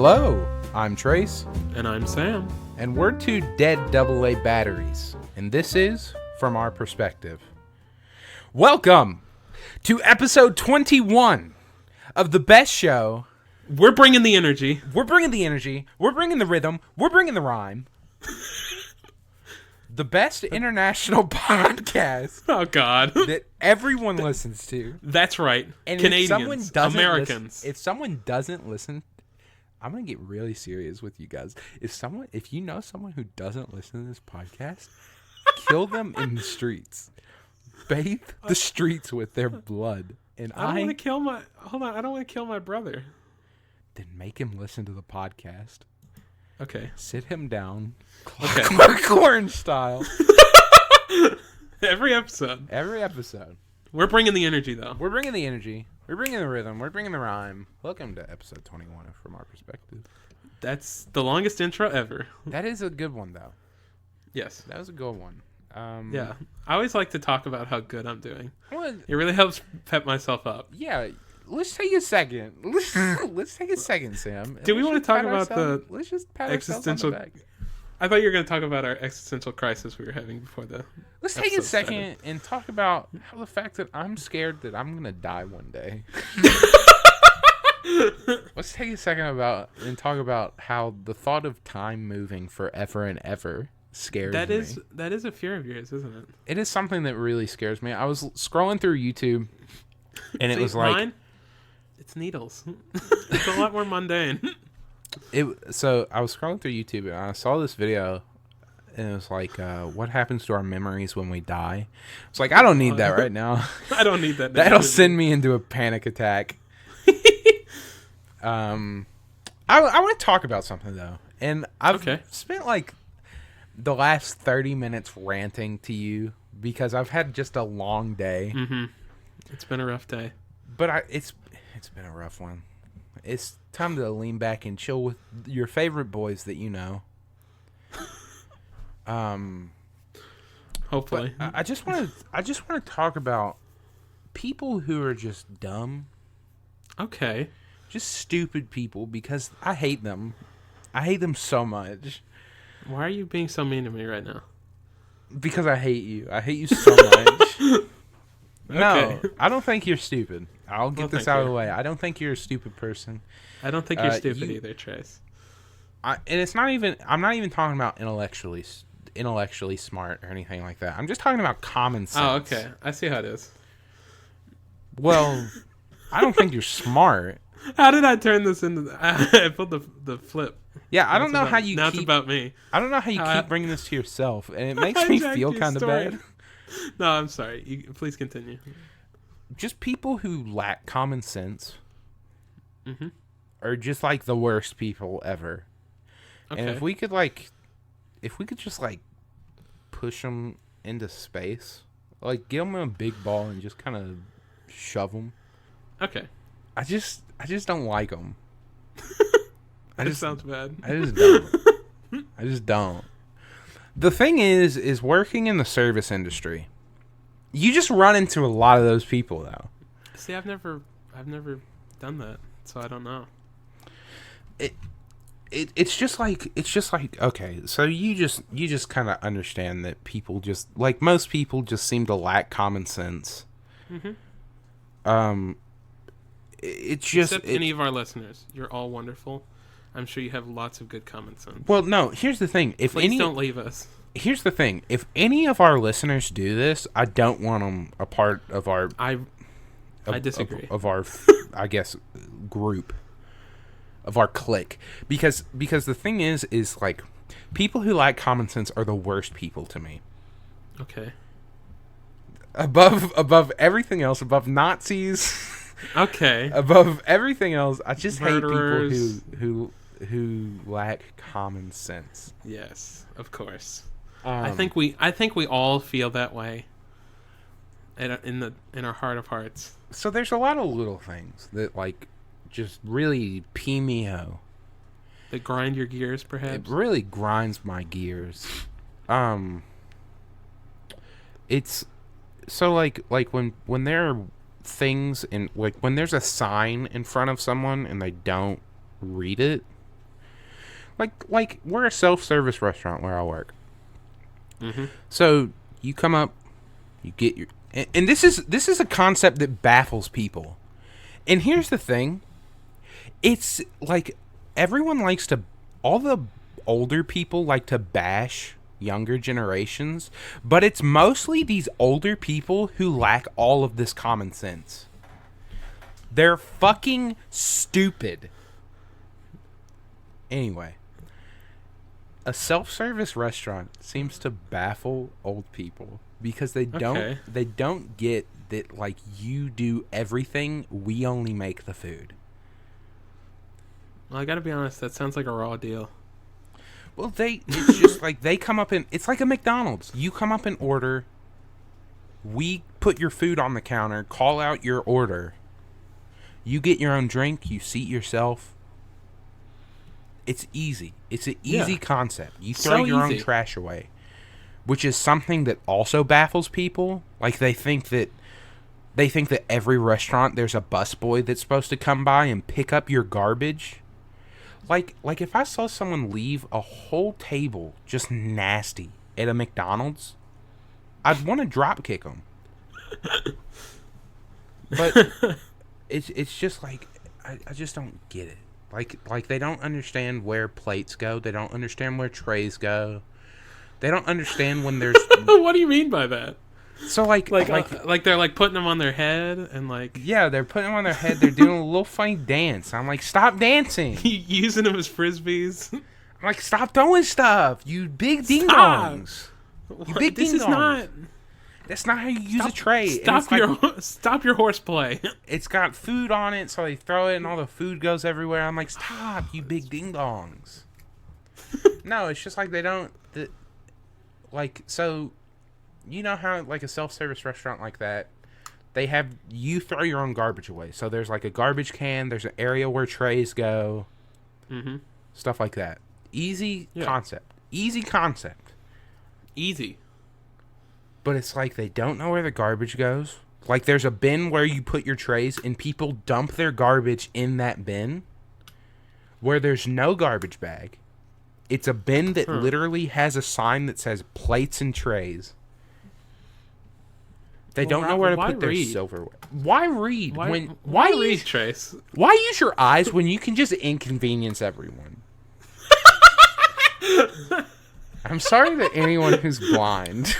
Hello, I'm Trace. And I'm Sam. And we're two dead AA batteries. And this is From Our Perspective. Welcome to episode 21 of the best show. We're bringing the energy. We're bringing the energy. We're bringing the rhythm. We're bringing the rhyme. The best international podcast. Oh, God. That everyone listens to. That's right. And Canadians, Americans. If someone doesn't listen, I'm going to get really serious with you guys. If you know someone who doesn't listen to this podcast, kill them in the streets. Bathe the streets with their blood. And I don't want to kill my... Hold on. I don't want to kill my brother. Then make him listen to the podcast. Okay. Sit him down. Okay. Orange style. Every episode. Every episode. We're bringing the energy, though. We're bringing the energy. We're bringing the rhythm. We're bringing the rhyme. Welcome to episode 21 of From Our Perspective. That's the longest intro ever. That is a good one, though. Yes. That was a good one. Yeah. I always like to talk about how good I'm doing. Well, it really helps pep myself up. Yeah. Let's take a second. Let's take a second, Sam. Do we want to talk about let's just pat existential... ourselves on the back. I thought you were going to talk about our existential crisis we were having before the... Let's take a second and talk about how the fact that I'm scared that I'm going to die one day. Let's take a second and talk about how the thought of time moving forever and ever scares me. That is a fear of yours, isn't it? It is something that really scares me. I was scrolling through YouTube, and it was like... Mine? It's needles. It's a lot more mundane. So I was scrolling through YouTube, and I saw this video, and it was like, what happens to our memories when we die? It's like, I don't need that right now. I don't need that. That'll send me into a panic attack. I want to talk about something, though. And I've spent, like, the last 30 minutes ranting to you because I've had just a long day. Mm-hmm. It's been a rough day. But it's been a rough one. It's time to lean back and chill with your favorite boys that you know. Hopefully. I just want to talk about people who are just dumb. Okay. Just stupid people, because I hate them. I hate them so much. Why are you being so mean to me right now? Because I hate you. I hate you so much. No, okay. I don't think you're stupid. I'll get this out of the way. I don't think you're a stupid person. I don't think you're stupid either, Trace. And it's not even... I'm not even talking about intellectually smart or anything like that. I'm just talking about common sense. Oh, okay. I see how it is. Well, I don't think you're smart. How did I turn this into... I put the flip. Yeah, I don't know how you Now it's about me. I don't know how you keep bringing this to yourself, and it makes me feel kind of bad. No, I'm sorry. Please continue. Just people who lack common sense are just like the worst people ever. Okay. And if we could just push them into space, like give them a big ball and just kind of shove them. Okay. I just don't like them. That sounds bad. I just don't. The thing is working in the service industry. You just run into a lot of those people, though. See, I've never done that, so I don't know. It's just like okay, so you just kind of understand that people just, like, most people just seem to lack common sense. Mm-hmm. Except any of our listeners, you're all wonderful. I'm sure you have lots of good common sense. Well, no, here's the thing. Please don't leave us. Here's the thing. If any of our listeners do this, I don't want them a part of our... I disagree. Of our, I guess, group. Of our clique. Because the thing is like, people who lack common sense are the worst people to me. Okay. Above everything else, above Nazis... Okay. Above everything else, I just Murderers. hate people who lack common sense. Yes, of course. I think we all feel that way. In our heart of hearts. So there's a lot of little things that, like, just really pee me ho. That grind your gears, perhaps. It really grinds my gears. It's so like when there are things in, like, when there's a sign in front of someone and they don't read it, Like we're a self-service restaurant where I work. Mm-hmm. So you come up, you get your, and this is a concept that baffles people. And here's the thing, it's like everyone likes to, all the older people like to bash younger generations, but it's mostly these older people who lack all of this common sense. They're fucking stupid. Anyway, a self-service restaurant seems to baffle old people because they don't get that, like, you do everything, we only make the food. Well, I gotta be honest, that sounds like a raw deal. Well, it's just like they come up and it's like a McDonald's. You come up and order, we put your food on the counter, call out your order. You get your own drink, you seat yourself. It's easy. It's an easy concept. You throw your own trash away, which is something that also baffles people. Like they think that every restaurant there's a busboy that's supposed to come by and pick up your garbage. Like if I saw someone leave a whole table just nasty at a McDonald's, I'd want to drop kick them. But it's just like I just don't get it. Like they don't understand where plates go. They don't understand where trays go. They don't understand when there's. What do you mean by that? So like they're like putting them on their head and like. Yeah, they're putting them on their head. They're doing a little funny dance. I'm like, stop dancing. Using them as frisbees. I'm like, stop throwing stuff. You big ding dongs. You big ding dongs. That's not how you use a tray. Stop your horseplay. It's got food on it, so they throw it, and all the food goes everywhere. I'm like, stop, you big ding dongs. No, it's just like they don't. So, you know how like a self-service restaurant like that, you throw your own garbage away. So there's like a garbage can. There's an area where trays go. Mm-hmm. Stuff like that. Easy concept. Easy concept. Easy. But it's like they don't know where the garbage goes. Like there's a bin where you put your trays and people dump their garbage in that bin where there's no garbage bag. It's a bin that literally has a sign that says plates and trays. They don't know where to put their silverware. Why read? Why read, Trace? Why use your eyes when you can just inconvenience everyone? I'm sorry that anyone who's blind,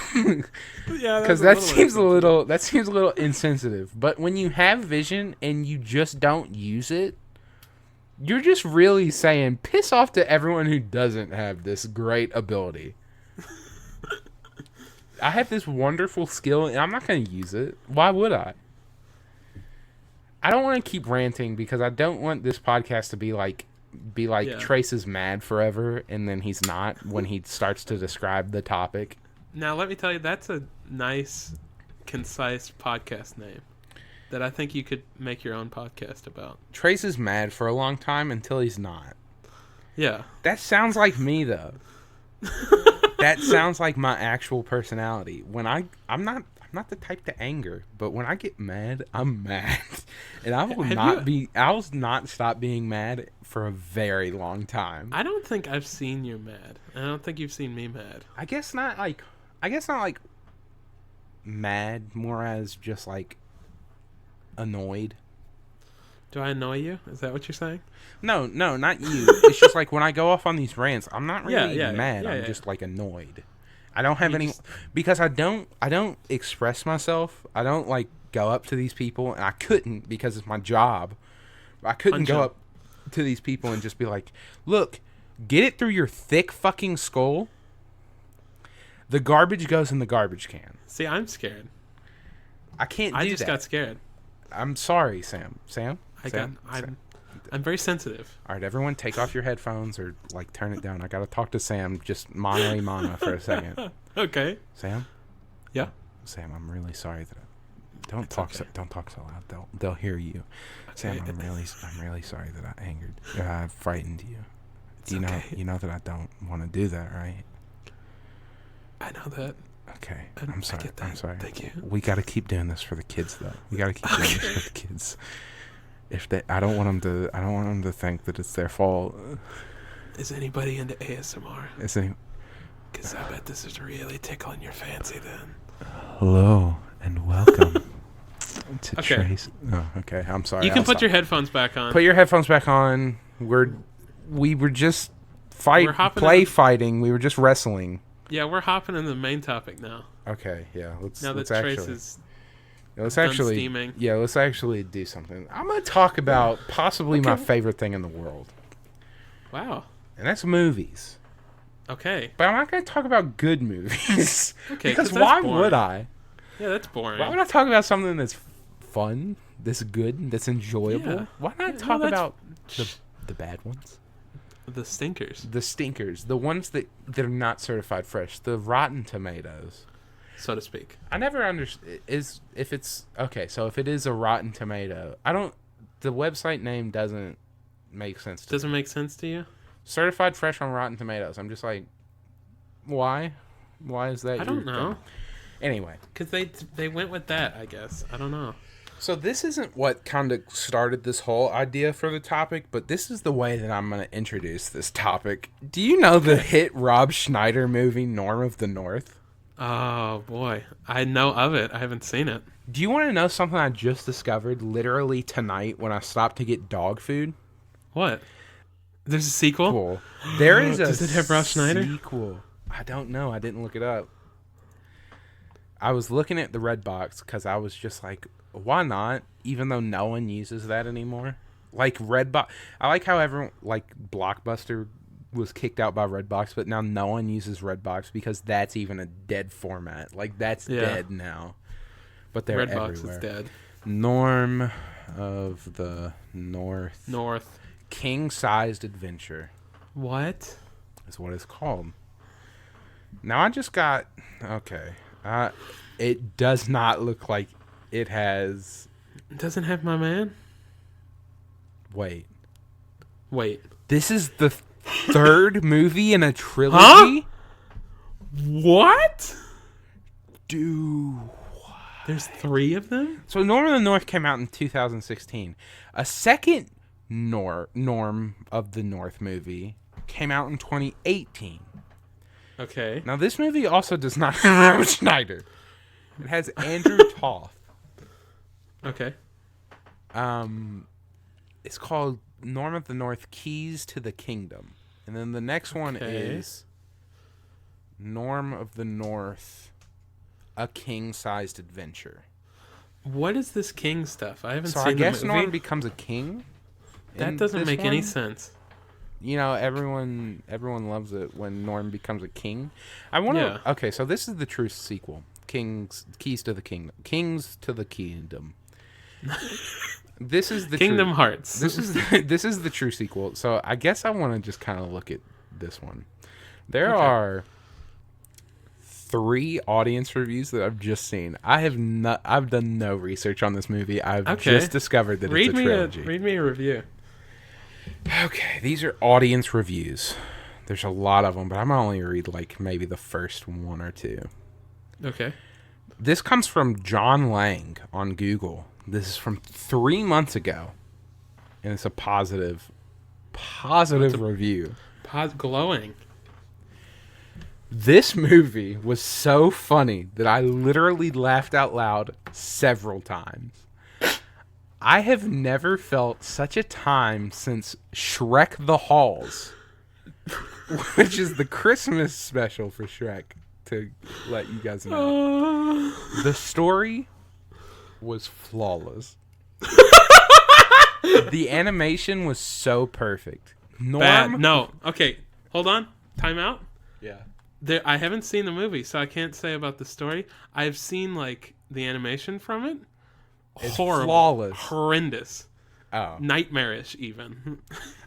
because that seems a little insensitive. But when you have vision and you just don't use it, you're just really saying piss off to everyone who doesn't have this great ability. I have this wonderful skill and I'm not going to use it. Why would I? I don't want to keep ranting because I don't want this podcast to be like Trace is mad forever and then he's not when he starts to describe the topic. Now let me tell you, that's a nice, concise podcast name that I think you could make your own podcast about. Trace is mad for a long time until he's not. Yeah. That sounds like me though. That sounds like my actual personality. When I'm not the type to anger, but when I get mad, I'm mad. And I will not stop being mad for a very long time. I don't think I've seen you mad. I don't think you've seen me mad. I guess not like mad, more as just like annoyed. Do I annoy you? Is that what you're saying? No, not you. It's just like when I go off on these rants, I'm not really mad. I'm just like annoyed. I don't have because I don't express myself. I don't like go up to these people, and I couldn't because it's my job. I couldn't go up to these people and just be like, "Look, get it through your thick fucking skull. The garbage goes in the garbage can." See, I'm scared. I can't do that. I just got scared. I'm sorry, Sam. I'm very sensitive. All right, everyone, take off your headphones or like turn it down. I gotta talk to Sam, just mano a mano for a second. Okay. Sam. Yeah. Sam, I'm really sorry that don't talk so loud. They'll hear you. Sam, I'm really sorry that I frightened you. You know that I don't want to do that, right? I know that. Okay, I'm sorry. I'm sorry. Thank you. We got to keep doing this for the kids, though. We got to keep doing this for the kids. I don't want them to think that it's their fault. Is anybody into ASMR? Is any... Because I bet this is really tickling your fancy then. Hello and welcome to Okay. Trace. Oh, okay. I'm sorry. You can put your headphones back on. Put your headphones back on. We were just fighting. We were just wrestling. Yeah, we're hopping into the main topic now. Okay. Yeah. Let's steaming. Yeah. Let's actually do something. I'm gonna talk about possibly my favorite thing in the world. Wow. And that's movies. Okay. But I'm not going to talk about good movies. Okay. Because why would I? Yeah, that's boring. Why would I talk about something that's fun, that's good, that's enjoyable? Yeah. Why not talk about the bad ones? The stinkers. The stinkers. The ones that are not certified fresh. The Rotten Tomatoes. So to speak. I never understand. If it's... Okay, so if it is a Rotten Tomato, the website name doesn't make sense to me. Doesn't make sense to you? Certified fresh on Rotten Tomatoes. I'm just like, why? Why is that? I don't know. Anyway, because they went with that, I guess. I don't know. So this isn't what kind of started this whole idea for the topic, but this is the way that I'm going to introduce this topic. Do you know the hit Rob Schneider movie Norm of the North? Oh boy, I know of it. I haven't seen it. Do you want to know something I just discovered literally tonight when I stopped to get dog food? What? There's a sequel? Cool. There is a Does it have Rob Schneider? sequel. I don't know. I didn't look it up. I was looking at the red box because I was just like, why not? Even though no one uses that anymore. Like Redbox. I like how everyone, like Blockbuster was kicked out by Redbox, but now no one uses Redbox because that's even a dead format. Like that's dead now. But they're Redbox everywhere. is dead. Norm of the North. King-sized adventure. What? Is what it's called. Now I just got... Okay. It does not look like it has... It doesn't have my man? Wait. This is the third movie in a trilogy? Huh? What? Dude. There's 3 of them? So Norm of the North came out in 2016. A second Norm of the North movie came out in 2018. Okay. Now this movie also does not have Rob Schneider. It has Andrew Toth. Okay. It's called Norm of the North: Keys to the Kingdom, and then the next one is Norm of the North: A King-Sized Adventure. What is this king stuff? I haven't seen So I guess the movie. Norm becomes a king. That doesn't make any sense. You know, everyone loves it when Norm becomes a king. I want to. Yeah. Okay, so this is the true sequel. Keys to the Kingdom. Kings to the Kingdom. This is the Kingdom Hearts. This is the true sequel. So I guess I want to just kind of look at this one. There are 3 audience reviews that I've just seen. I've done no research on this movie. I've just discovered that it's a trilogy. Read me a review. Okay, these are audience reviews. There's a lot of them, but I'm only read like maybe the first 1 or 2. Okay. This comes from John Lang on Google. This is from 3 months ago, and it's a positive review. Glowing. This movie was so funny that I literally laughed out loud several times. I have never felt such a time since Shrek the Halls, which is the Christmas special for Shrek, to let you guys know. The story was flawless. The animation was so perfect. Bad. No. Okay. Hold on. Time out. Yeah. I haven't seen the movie, so I can't say about the story. I've seen like the animation from it. It's horrible, flawless, horrendous, nightmarish even.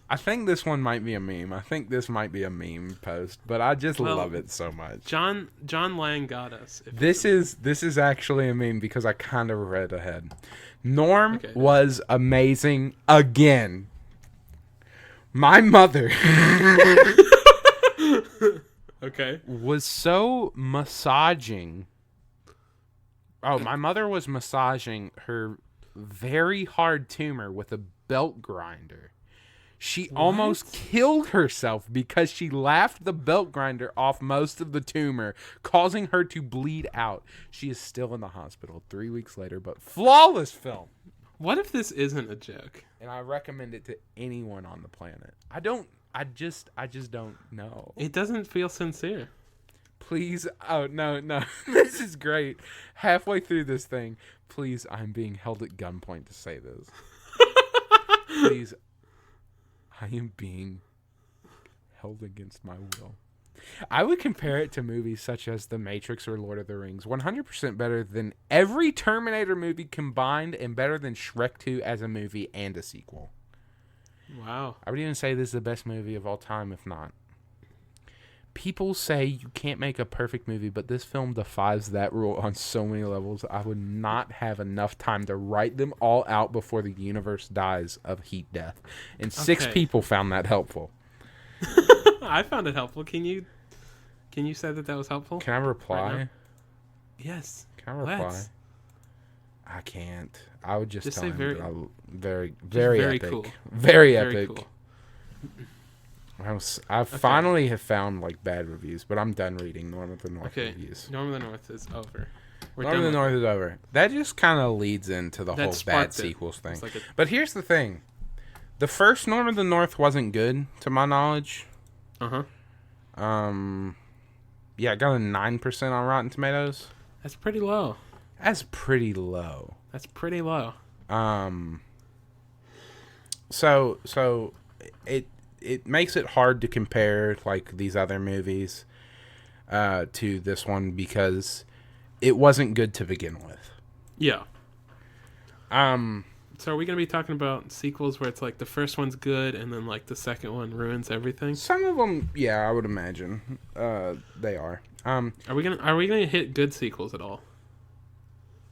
I think this one might be a meme. I think this might be a meme post, but I just love it so much. John Lang got us. This is actually a meme because I kind of read ahead. Norm was amazing again. My mother was so massaging. Oh, my mother was massaging her very hard tumor with a belt grinder. She almost killed herself because she laughed the belt grinder off most of the tumor, causing her to bleed out. She is still in the hospital 3 weeks later, but flawless film. What if this isn't a joke? And I recommend it to anyone on the planet. I just don't know. It doesn't feel sincere. Please. Oh, no. This is great. Halfway through this thing, please, I'm being held at gunpoint to say this. Please, I am being held against my will. I would compare it to movies such as The Matrix or Lord of the Rings. 100% better than every Terminator movie combined, and better than Shrek 2 as a movie and a sequel. Wow. I would even say this is the best movie of all time, if not. People say you can't make a perfect movie, but this film defies that rule on so many levels. I would not have enough time to write them all out before the universe dies of heat death. And 6 people found that helpful. I found it helpful. Can you say that was helpful? Can I reply? Right, yes. Can I reply? Let's. I can't. I would just tell say him very, that very epic. cool. Very epic. Cool. I finally have found like bad reviews, but I'm done reading Norm of the North reviews. Norm of the North is over. Norm of the North is over. That just kind of leads into the whole bad sequels thing. But here's the thing. The first Norm of the North wasn't good, to my knowledge. Uh-huh. Yeah, it got a 9% on Rotten Tomatoes. That's pretty low. That's pretty low. So it makes it hard to compare like these other movies to this one because it wasn't good to begin with. Yeah. So are we going to be talking about sequels where it's like the first one's good and then like the second one ruins everything? Some of them, yeah, I would imagine they are. Are we gonna hit good sequels at all?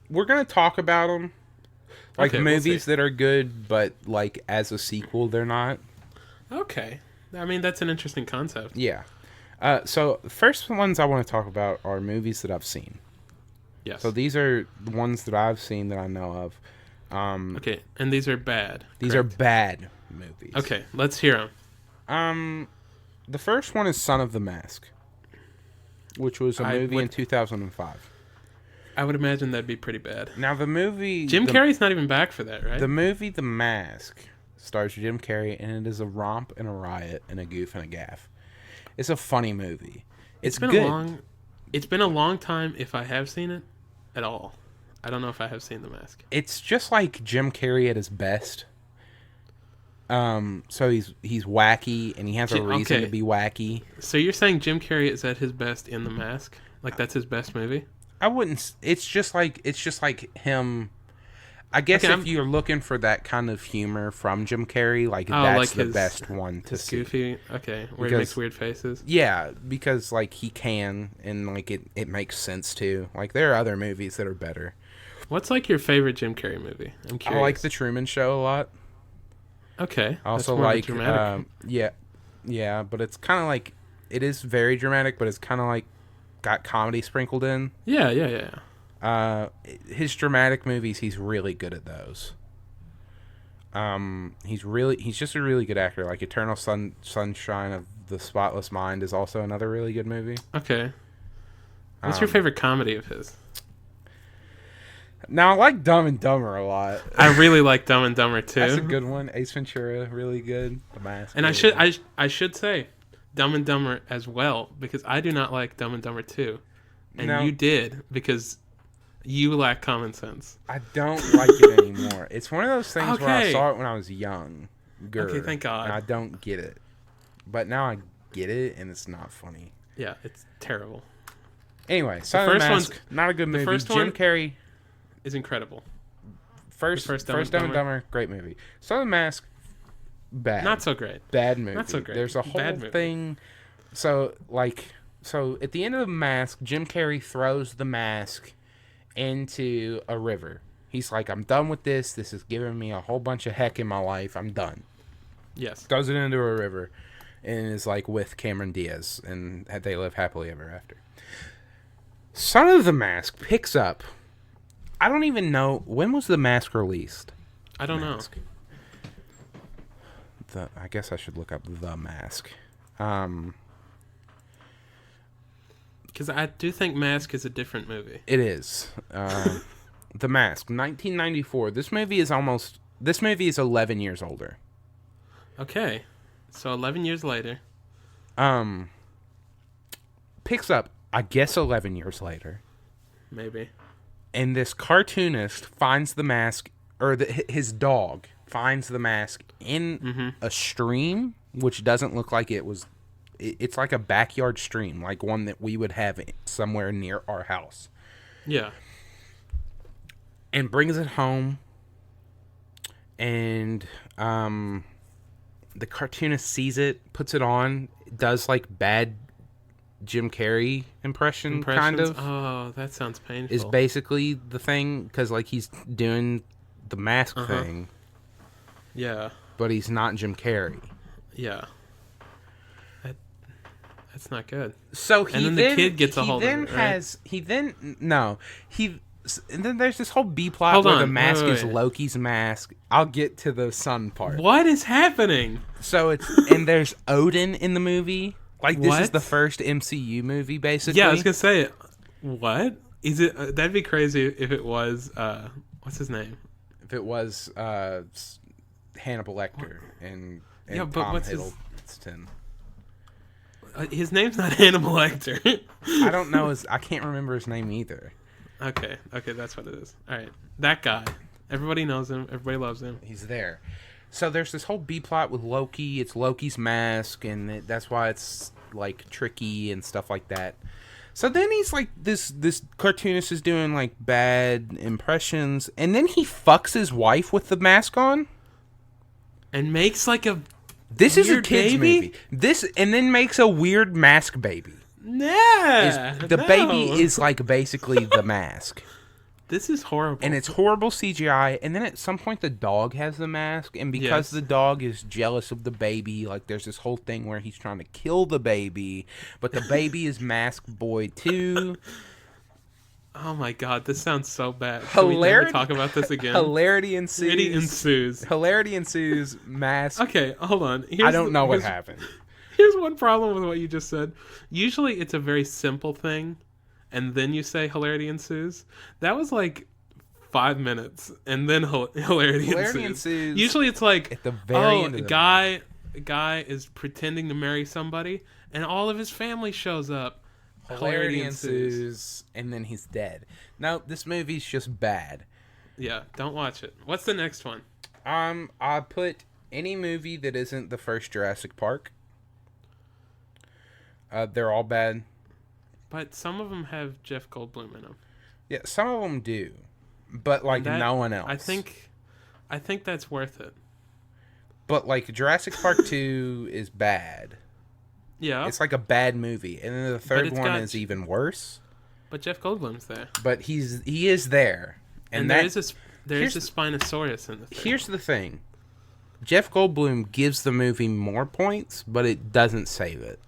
We're gonna talk about them, like movies that are good, but like as a sequel, they're not. Okay, I mean that's an interesting concept. Yeah. So the first ones I want to talk about are movies that I've seen. Yes. So these are the ones that I've seen that I know of. Okay, and these are bad. These are bad movies. Okay, let's hear them. The first one is Son of the Mask, which was a movie in 2005. I would imagine that'd be pretty bad. Now the movie... Jim Carrey's not even back for that, right? The movie The Mask stars Jim Carrey, and it is a romp and a riot and a goof and a gaff. It's a funny movie. It's good. It's been a long time if I have seen it at all. I don't know if I have seen The Mask. It's just like Jim Carrey at his best. So he's wacky, and he has a reason to be wacky. So you're saying Jim Carrey is at his best in The Mask? Like that's his best movie? I wouldn't. It's just like him. I guess if you're looking for that kind of humor from Jim Carrey, that's the best one to see. Goofy, where he makes weird faces. Yeah, because like he can, and like it makes sense too. Like there are other movies that are better. What's like your favorite Jim Carrey movie? I'm curious. I like The Truman Show a lot. Okay. I also like yeah, but it's kind of like it is very dramatic, but it's kind of like got comedy sprinkled in. Yeah. His dramatic movies, he's really good at those. He's just a really good actor. Like Eternal Sunshine of the Spotless Mind is also another really good movie. Okay. What's your favorite comedy of his? Now I like Dumb and Dumber a lot. I really like Dumb and Dumber too. That's a good one. Ace Ventura, really good. The Mask. And I should say Dumb and Dumber as well, because I do not like Dumb and Dumber 2. And you did, because you lack common sense. I don't like it anymore. It's one of those things where I saw it when I was young. Okay, thank God. And I don't get it. But now I get it, and it's not funny. Yeah, it's terrible. Anyway, Son of the Mask, not a good movie. Jim Carrey is incredible. First Dumb and Dumber, great movie. Son of the Mask, bad. Not so great. Bad movie. Not so great. There's a whole thing. So at the end of the mask, Jim Carrey throws the mask into a river. He's like, I'm done with this. This is giving me a whole bunch of heck in my life. I'm done. Yes. Throws it into a river and is like with Cameron Diaz, and they live happily ever after. Son of the Mask picks up. I don't even know. When was The Mask released? I don't know. I guess I should look up The Mask. Because I do think Mask is a different movie. It is. The Mask, 1994. This movie is 11 years older. Okay. So 11 years later. Picks up, I guess, 11 years later. Maybe. And this cartoonist finds the mask, or his dog finds the mask in a stream, which doesn't look like it was. It's like a backyard stream, like one that we would have somewhere near our house. Yeah. And brings it home. And the cartoonist sees it, puts it on, does like bad Jim Carrey impressions, kind of. Oh, that sounds painful. Is basically the thing, because like he's doing the mask thing. Yeah. But he's not Jim Carrey. Yeah. That's not good. So the kid gets a hold of it, right? And then there's this whole B plot where the mask is Loki's mask. I'll get to the sun part. What is happening? So and there's Odin in the movie. Like, this is the first MCU movie, basically. Yeah, I was gonna say, what is it? That'd be crazy if it was. What's his name? If it was Hannibal Lecter and but Tom what's Hiddleston. His name's not Hannibal Lecter. I don't know. I can't remember his name either. Okay, that's what it is. All right, that guy. Everybody knows him. Everybody loves him. He's there. So there's this whole B plot with Loki. It's Loki's mask, and that's why it's like tricky and stuff like that. So then he's like this cartoonist is doing like bad impressions, and then he fucks his wife with the mask on, and makes like a. This is a kid's movie. And then makes a weird mask baby. Nah, the baby is like basically the mask. This is horrible. And it's horrible CGI. And then at some point the dog has the mask. And because the dog is jealous of the baby, like there's this whole thing where he's trying to kill the baby. But the baby is Mask Boy too. Oh my god, this sounds so bad. Can we never talk about this again? Hilarity ensues. Hilarity ensues. Mask. Okay, hold on. I don't know what happened. Here's one problem with what you just said. Usually it's a very simple thing, and then you say hilarity ensues. That was like 5 minutes, and then hilarity ensues. Usually it's like, at the very end of a guy is pretending to marry somebody, and all of his family shows up. Hilarity ensues, and then he's dead. No, this movie's just bad. Yeah, don't watch it. What's the next one? I put any movie that isn't the first Jurassic Park. They're all bad. But some of them have Jeff Goldblum in them. Yeah, some of them do, but like no one else. I think that's worth it. But like Jurassic Park 2 is bad. Yeah. It's like a bad movie. And then the third one is even worse. But Jeff Goldblum's there. But he is there. And there is a Spinosaurus in the thing. Here's the thing. Jeff Goldblum gives the movie more points, but it doesn't save it.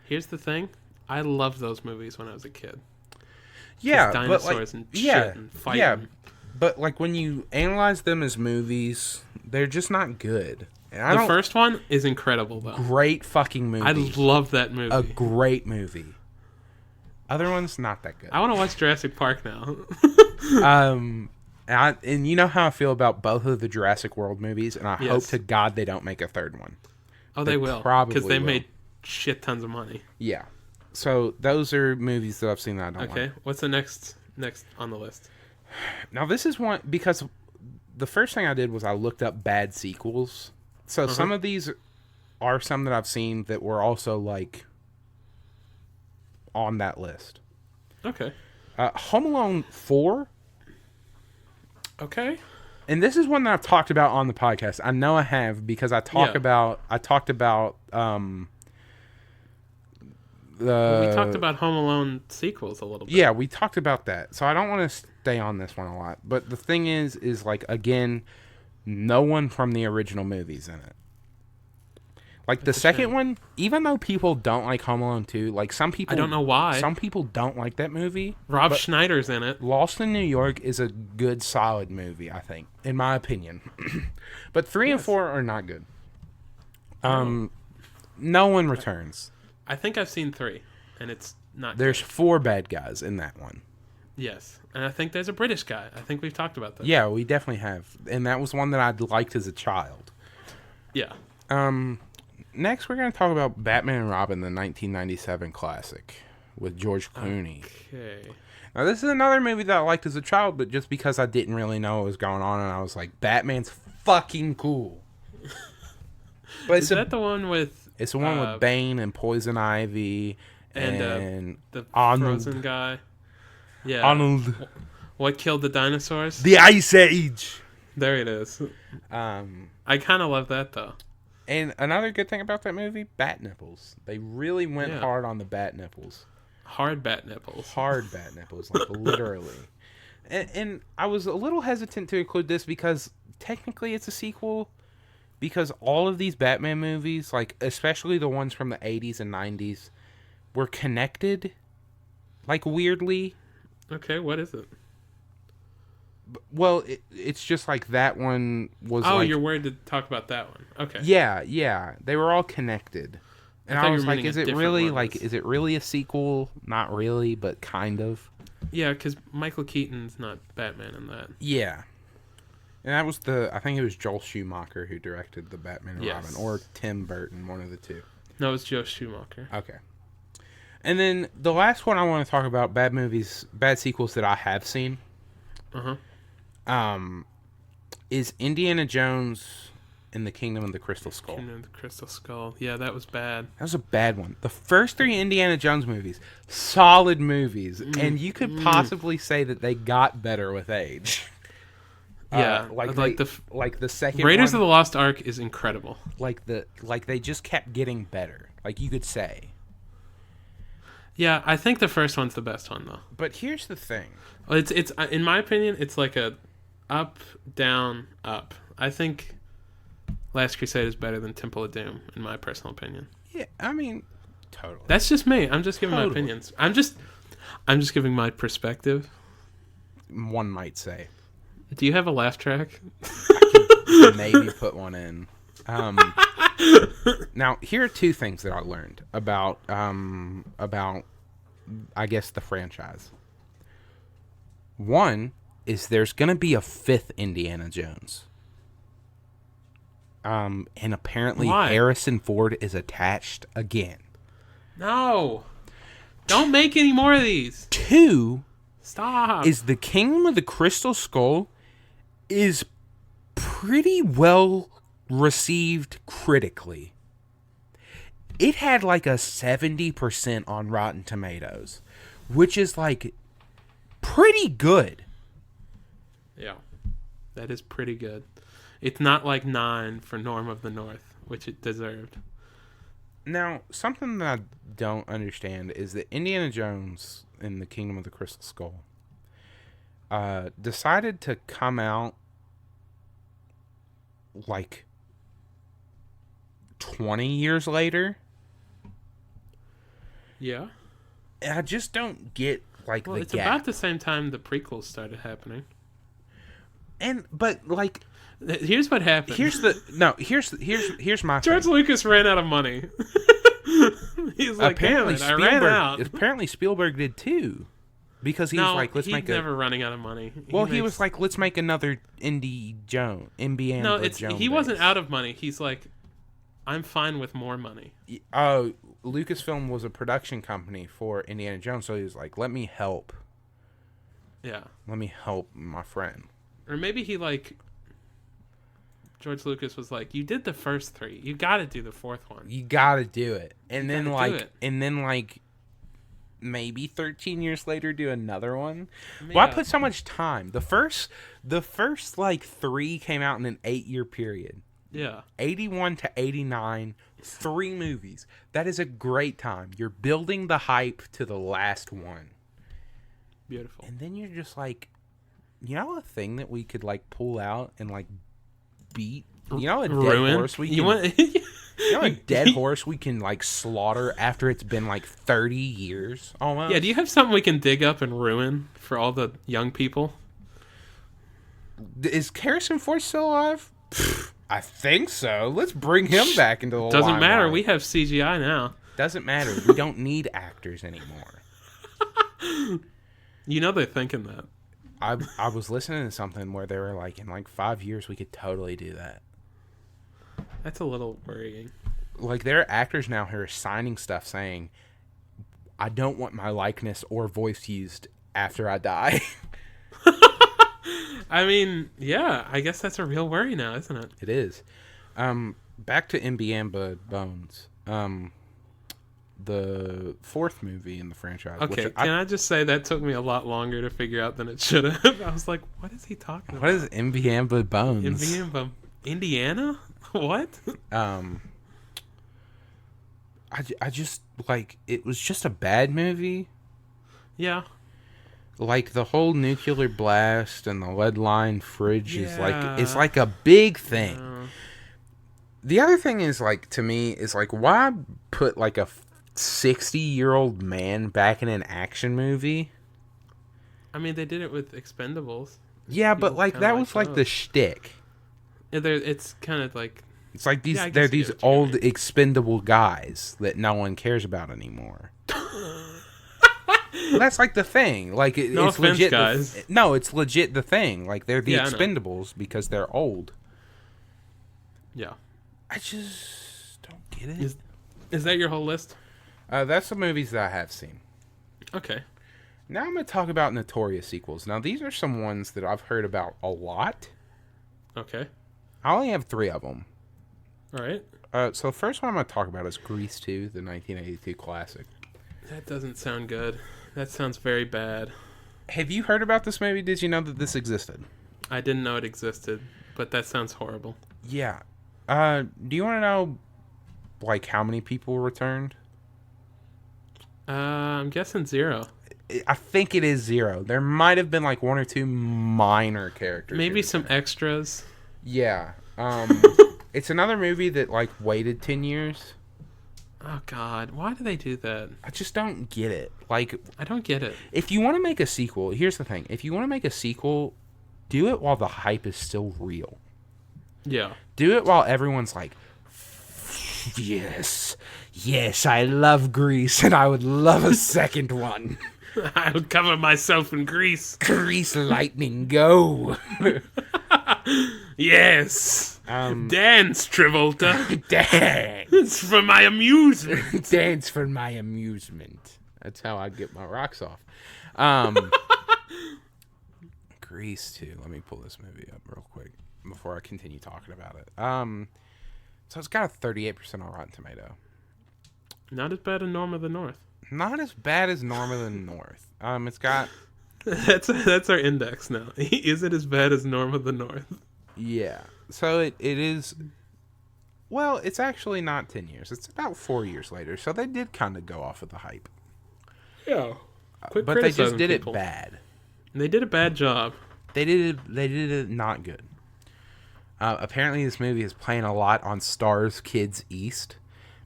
Here's the thing. I loved those movies when I was a kid. Yeah, dinosaurs and shit and fighting. Yeah, but like when you analyze them as movies, they're just not good. The first one is incredible, though. Great fucking movie. I love that movie. A great movie. Other ones, not that good. I want to watch Jurassic Park now. And you know how I feel about both of the Jurassic World movies, and I hope to God they don't make a third one. Oh, they will. Probably because they will. made shit tons of money. Yeah. So those are movies that I've seen that I don't like. Okay, what's the next on the list? Now this is one, because the first thing I did was I looked up bad sequels. So some of these are some that I've seen that were also like on that list. Okay. Home Alone 4. Okay. And this is one that I've talked about on the podcast. I know I have, because I talked about we talked about Home Alone sequels a little bit. Yeah, we talked about that. So I don't want to stay on this one a lot. But the thing is like, again, no one from the original movies in it. Like the second one, even though people don't like Home Alone 2, like some people, I don't know why. Some people don't like that movie. Rob Schneider's in it. Lost in New York is a good, solid movie, I think, in my opinion. But 3 and 4 are not good. No One Returns. I think I've seen 3, and it's not. There's 4 bad guys in that one. Yes, and I think there's a British guy. I think we've talked about that. Yeah, we definitely have, and that was one that I liked as a child. Yeah. Next, we're going to talk about Batman and Robin, the 1997 classic with George Clooney. Okay. Now, this is another movie that I liked as a child, but just because I didn't really know what was going on, and I was like, Batman's fucking cool. But is that the one with... It's the one with Bane and Poison Ivy and the Arnold. frozen guy. Yeah. Arnold. What killed the dinosaurs? The Ice Age. There it is. I kind of love that, though. And another good thing about that movie, bat nipples. They really went hard on the bat nipples. Hard bat nipples. Hard bat nipples, like literally. And I was a little hesitant to include this because technically it's a sequel. Because all of these Batman movies, like especially the ones from the 80s and 90s, were connected, like weirdly. Okay, what is it? Well, it's just like that one was. Oh, like, you're worried to talk about that one. Okay. Yeah, they were all connected, and I was like, is it really a sequel? Not really, but kind of. Yeah, because Michael Keaton's not Batman in that. Yeah, and that was I think it was Joel Schumacher who directed the Batman and Robin, or Tim Burton, one of the two. No, it was Joe Schumacher. Okay. And then the last one I want to talk about, bad sequels that I have seen. Is Indiana Jones and the Kingdom of the Crystal Skull. Kingdom of the Crystal Skull. Yeah, that was bad. That was a bad one. The first 3 Indiana Jones movies, solid movies, and you could possibly say that they got better with age. Yeah, like the second Raiders one, of the Lost Ark is incredible. Like they just kept getting better. Like you could say. Yeah, I think the first one's the best one though. But here's the thing. It's in my opinion, it's like a up, down, up. I think Last Crusade is better than Temple of Doom, in my personal opinion. Yeah, I mean, totally. That's just me. I'm just giving my opinions. I'm just giving my perspective. One might say. Do you have a laugh track? I could maybe put one in. Now, here are 2 things that I learned about I guess the franchise. One is there's gonna be a 5th Indiana Jones. And apparently Harrison Ford is attached again. No. Don't make any more of these. 2. Stop. Is the Kingdom of the Crystal Skull is pretty well received critically. It had like a 70% on Rotten Tomatoes, which is like pretty good. Yeah. That is pretty good. It's not like 9 for Norm of the North, which it deserved. Now, something that I don't understand is that Indiana Jones in the Kingdom of the Crystal Skull decided to come out like 20 years later. Yeah. I just don't get the it's gap. about the same time the prequels started happening. But here's what happened. Here's my George thing. Lucas ran out of money. He's like, apparently I ran out. Apparently Spielberg did too, because he was like, let's make never running out of money. He was like, let's make another Indiana Jones. He wasn't out of money. He's like, I'm fine with more money. Oh, Lucasfilm was a production company for Indiana Jones, so he was like, let me help. Yeah. Let me help my friend. Or maybe George Lucas was like, you did the first 3. You got to do the 4th one. You got to do it. And then maybe 13 years later do another one. Yeah. Why put so much time? The first 3 came out in an 8-year period. Yeah. 81 to 89, 3 movies. That is a great time. You're building the hype to the last one. Beautiful. And then you're just like, you know a thing that we could like pull out and like beat? You know a dead horse we can a dead horse we can like slaughter after it's been like 30 years almost? Yeah, do you have something we can dig up and ruin for all the young people? Is Harrison Ford still alive? I think so. Let's bring him back into the limelight. Doesn't matter. We have CGI now. Doesn't matter. We don't need actors anymore. You know they're thinking that. I was listening to something where they were like, in like 5 years, we could totally do that. That's a little worrying. Like, there are actors now who are signing stuff saying, I don't want my likeness or voice used after I die. I mean, yeah, I guess that's a real worry now, isn't it? It is. Back to Mbiamba Bones. The fourth movie in the franchise. Okay, can I just say that took me a lot longer to figure out than it should have. I was like, what is he talking about? What is Mbiamba Bones? Mbiamba, Indiana? What? I just, like, it was just a bad movie. Yeah. Like, the whole nuclear blast and the lead-lined fridge is like a big thing. The other thing is, like, to me, is like, why put like a 60-year-old man back in an action movie? I mean, they did it with Expendables. Yeah, but like that was like the shtick. Yeah, it's kind of like it's like they're these old expendable guys that no one cares about anymore. That's like the thing. Like it's offense, legit, guys. No, it's legit the thing. Like they're the Expendables because they're old. Yeah, I just don't get it. Is that your whole list? That's the movies that I have seen. Okay. Now I'm going to talk about notorious sequels. Now these are some ones that I've heard about a lot. Okay. I only have 3 of them. All right. So the first one I'm going to talk about is Grease 2, the 1982 classic. That doesn't sound good. That sounds very bad. Have you heard about this movie? Did you know that this existed? I didn't know it existed, but that sounds horrible. Yeah. Do you want to know, like, how many people returned? I'm guessing 0. I think it is 0. There might have been, like, 1 or 2 minor characters. Maybe some extras. Yeah. It's another movie that, like, waited 10 years. Oh, God. Why do they do that? I just don't get it. Like, I don't get it. If you want to make a sequel, here's the thing. If you want to make a sequel, do it while the hype is still real. Yeah. Do it while everyone's like, yes, I love Grease, and I would love a second one. I would cover myself in grease. Grease lightning, go. Yes. Dance, Travolta. Dance. It's for my amusement. Dance for my amusement. That's how I get my rocks off. Grease 2. Let me pull this movie up real quick before I continue talking about it. So it's got a 38% on Rotten Tomato. Not as bad as Norm of the North. Not as bad as Norm of the North. It's got... That's our index now. Is it as bad as Norm of the North? Yeah. So it is... Well, it's actually not 10 years. It's about 4 years later. So they did kind of go off of the hype. Yeah. But they just did it bad. They did a bad job. They did it not good. Apparently this movie is playing a lot on Starz Kids East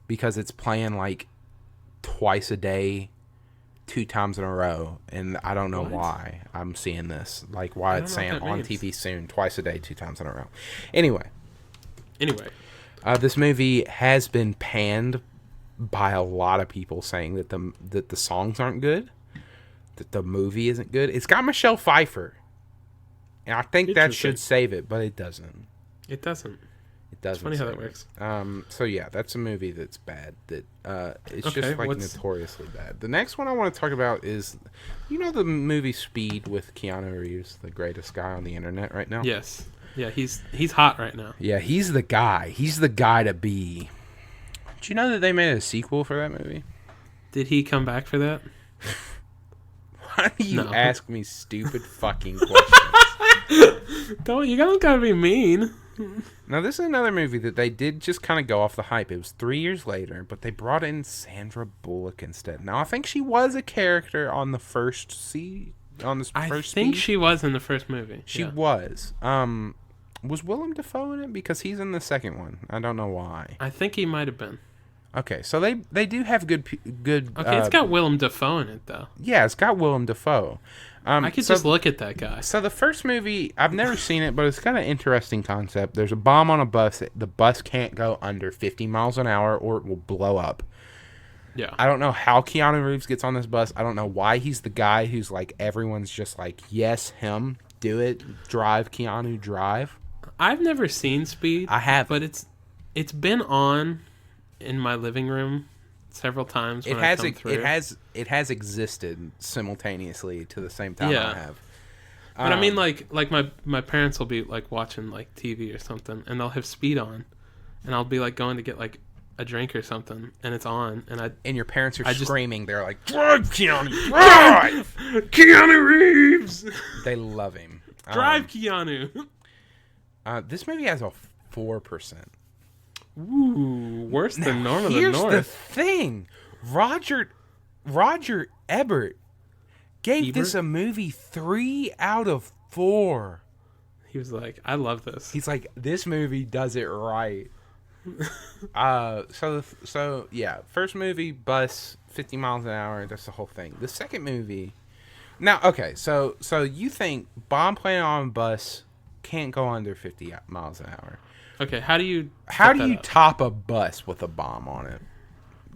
because it's playing like twice a day, 2 times in a row, and I don't know why I'm seeing this. Like why it's saying on TV soon, twice a day, 2 times in a row. Anyway. This movie has been panned by a lot of people saying that the songs aren't good, that the movie isn't good. It's got Michelle Pfeiffer, and I think that should save it, but it doesn't. It doesn't. It doesn't. It's funny how that works. So yeah, that's a movie that's bad. That it's just like notoriously bad. The next one I want to talk about is, you know, the movie Speed with Keanu Reeves, the greatest guy on the internet right now. Yes. Yeah, he's hot right now. Yeah, he's the guy. He's the guy to be. Did you know that they made a sequel for that movie? Did he come back for that? Why do you ask me stupid fucking questions? You don't gotta be mean. Now, this is another movie that they did just kind of go off the hype. It was 3 years later, but they brought in Sandra Bullock instead. Now, I think she was a character on the first I think she was in the first movie. She was. Was Willem Dafoe in it? Because he's in the second one. I don't know why. I think he might have been. Okay, so they do have good. Okay, it's got Willem Dafoe in it though. Yeah, it's got Willem Dafoe. I could just look at that guy. So the first movie, I've never seen it, but it's got an interesting concept. There's a bomb on a bus. The bus can't go under 50 miles an hour or it will blow up. Yeah. I don't know how Keanu Reeves gets on this bus. I don't know why he's the guy who's like, everyone's just like, yes, him, do it, drive, Keanu, drive. I've never seen Speed. I have. But it's been on in my living room several times when I come through. It has existed simultaneously to the same time I have. But I mean, like my parents will be like watching like TV or something, and they'll have Speed on, and I'll be like going to get like a drink or something, and it's on, and your parents are screaming. They're like, "Drive, Keanu! Drive, Keanu Reeves!" They love him. Drive, Keanu. This movie has a 4%. Ooh, worse than Norm of the North. Here's the thing. Roger Ebert gave this a movie 3 out of 4. He was like, I love this. He's like, this movie does it right. So yeah, first movie, bus, 50 miles an hour, that's the whole thing. The second movie, now, okay, so you think bomb plane on bus can't go under 50 miles an hour. Okay, how do you top a bus with a bomb on it?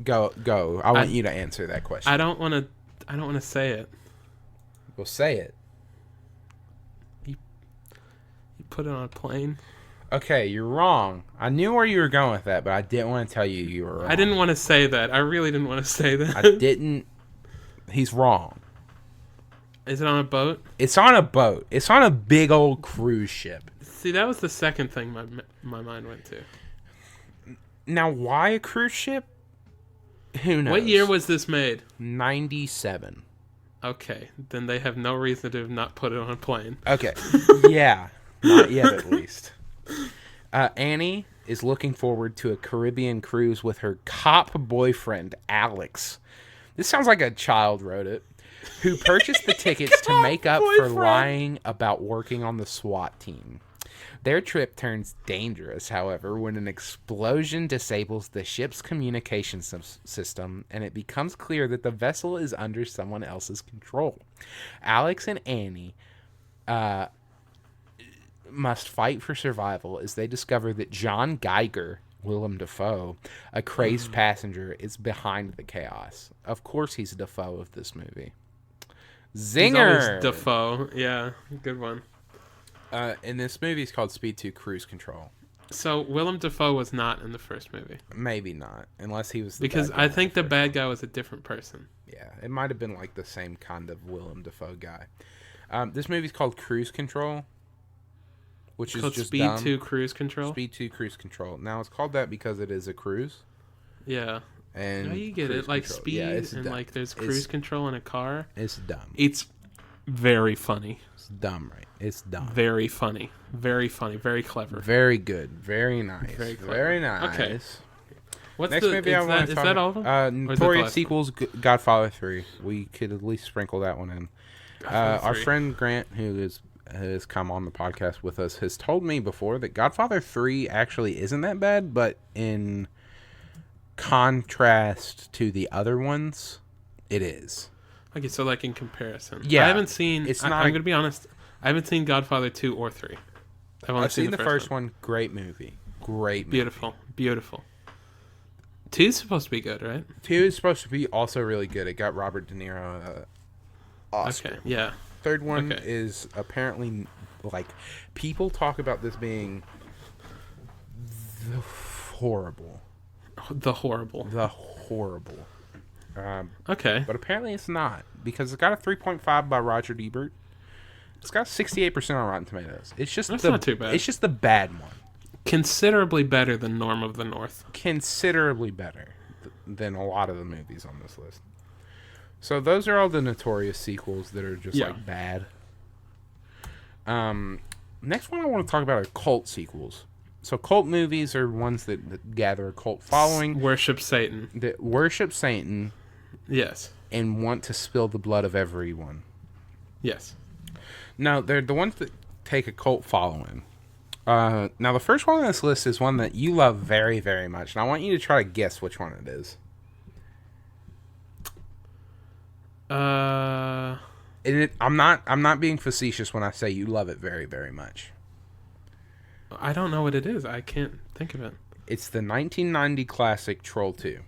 Go. I want you to answer that question. I don't want to say it. Well, say it. You put it on a plane. Okay, you're wrong. I knew where you were going with that, but I didn't want to tell you were wrong. I didn't want to say that. I really didn't want to say that. I didn't. He's wrong. Is it on a boat? It's on a boat. It's on a big old cruise ship. See, that was the second thing my mind went to. Now, why a cruise ship? Who knows? What year was this made? 97. Okay, then they have no reason to have not put it on a plane. Okay, yeah. Not yet, at least. Annie is looking forward to a Caribbean cruise with her cop boyfriend, Alex. This sounds like a child wrote it. Who purchased the tickets to make up for lying about working on the SWAT team. Their trip turns dangerous, however, when an explosion disables the ship's communication system, and it becomes clear that the vessel is under someone else's control. Alex and Annie must fight for survival as they discover that John Geiger, Willem Dafoe, a crazed passenger, is behind the chaos. Of course he's Dafoe of this movie. Zinger! He's always Dafoe. Yeah, good one. And this movie is called Speed 2 Cruise Control. So Willem Dafoe was not in the first movie. Maybe not, unless he was the because bad guy I think the bad guy was a different person. Yeah, it might have been like the same kind of Willem Dafoe guy. This movie's called Cruise Control, which is just Speed dumb. 2 Cruise Control. Speed 2 Cruise Control. Now it's called that because it is a cruise. Yeah. And no, you get it. Like control. speed and dumb. Like there's cruise control in a car. It's dumb. It's very funny. It's dumb, right? It's dumb. Very funny. Very funny. Very clever. Very good. Very nice. Very clever. Very nice. Okay. What's next movie I want to talk about? Is that all of them? Notorious sequels, Godfather 3. We could at least sprinkle that one in. Our friend Grant, who has come on the podcast with us, has told me before that Godfather 3 actually isn't that bad, but in contrast to the other ones, it is. Okay, so like in comparison. Yeah. I haven't seen... I'm going to be honest. I haven't seen Godfather 2 or 3. I've seen the first one. Great movie. Great movie. Beautiful. Beautiful. 2 is supposed to be good, right? 2 is supposed to be also really good. It got Robert De Niro Oscar. Okay, yeah. Third one is apparently, like, people talk about this being horrible. The horrible. Okay. But apparently it's not, because it's got a 3.5 by Roger Ebert. It's got 68% on Rotten Tomatoes. It's just not too bad. It's just the bad one. Considerably better than Norm of the North. Considerably better than a lot of the movies on this list. So those are all the Notorious sequels that are just like bad. Next one I want to talk about are cult sequels. So cult movies are ones that gather a cult following. Worship Satan. That worship Satan. Yes. And want to spill the blood of everyone. Yes. Now, they're the ones that take a cult following. Now, the first one on this list is one that you love very, very much. And I want you to try to guess which one it is. I'm not being facetious when I say you love it very, very much. I don't know what it is. I can't think of it. It's the 1990 classic Troll 2.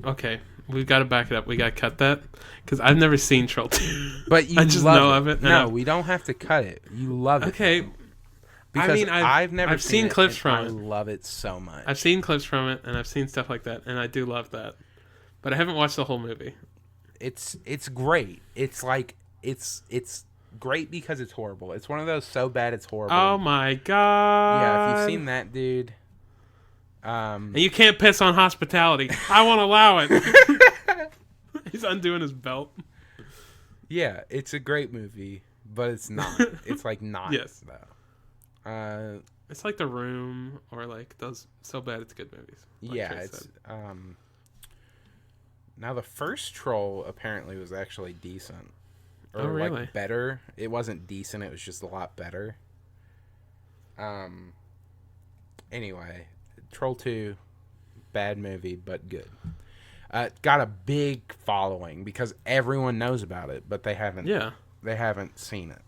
Okay. We've got to back it up. We got to cut that because I've never seen Troll 2. But you I just love know it. of it. No, we don't have to cut it. You love it. Okay. Because I mean, I've seen clips from it. I love it so much. I've seen clips from it, and I've seen stuff like that, and I do love that. But I haven't watched the whole movie. It's great. It's like it's great because it's horrible. It's one of those so bad it's horrible. Oh my god! Yeah, if you've seen that, dude. And you can't piss on hospitality. I won't allow it. He's undoing his belt. Yeah, it's a great movie, but it's not. It's like not. Yes. Though. It's like The Room or like those so bad it's good movies. Like yeah, Trace it's said. Now the first Troll apparently was actually decent. Or Oh, really? like better. It wasn't decent, it was just a lot better. Anyway, Troll 2, bad movie, but good. Got a big following because everyone knows about it, but they haven't seen it.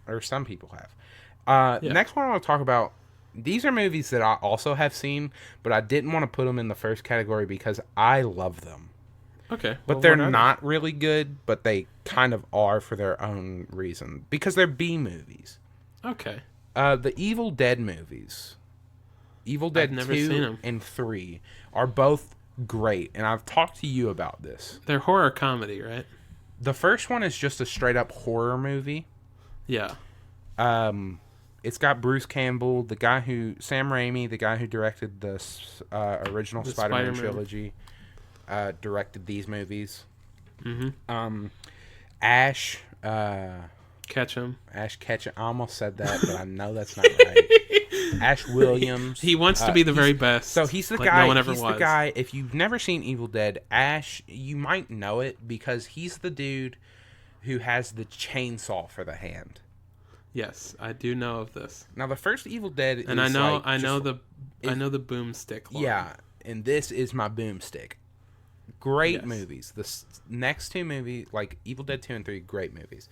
Or some people have. Next one I want to talk about, these are movies that I also have seen, but I didn't want to put them in the first category because I love them. Okay. But they're not really good, but they kind of are for their own reason. Because they're B movies. Okay. The Evil Dead movies, Evil Dead 2 and 3, are both great. And I've talked to you about this. They're horror comedy, right? The first one is just a straight up horror movie. Yeah. It's got Bruce Campbell, Sam Raimi, the guy who directed the original Spider-Man trilogy. Directed these movies. Mm-hmm. Ash Ketchum. I almost said that, but I know that's not right. Ash Williams. He wants to be the very best. So he's the guy. No one ever was. The guy. If you've never seen Evil Dead, Ash, you might know it because he's the dude who has the chainsaw for the hand. Yes, I do know of this. Now the first Evil Dead, and I know the boomstick line. Yeah, and this is my boomstick. Great movies. The next two movies, like Evil Dead 2 and 3, great movies.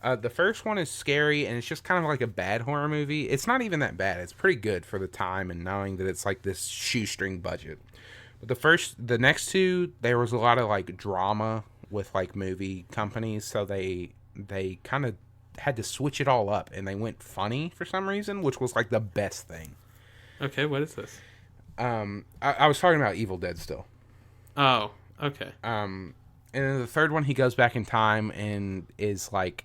The first one is scary, and it's just kind of like a bad horror movie. It's not even that bad. It's pretty good for the time and knowing that it's like this shoestring budget. But the next two, there was a lot of like drama with like movie companies, so they kind of had to switch it all up, and they went funny for some reason, which was like the best thing. Okay, what is this? I was talking about Evil Dead still. Oh, okay. And then the third one, he goes back in time and is like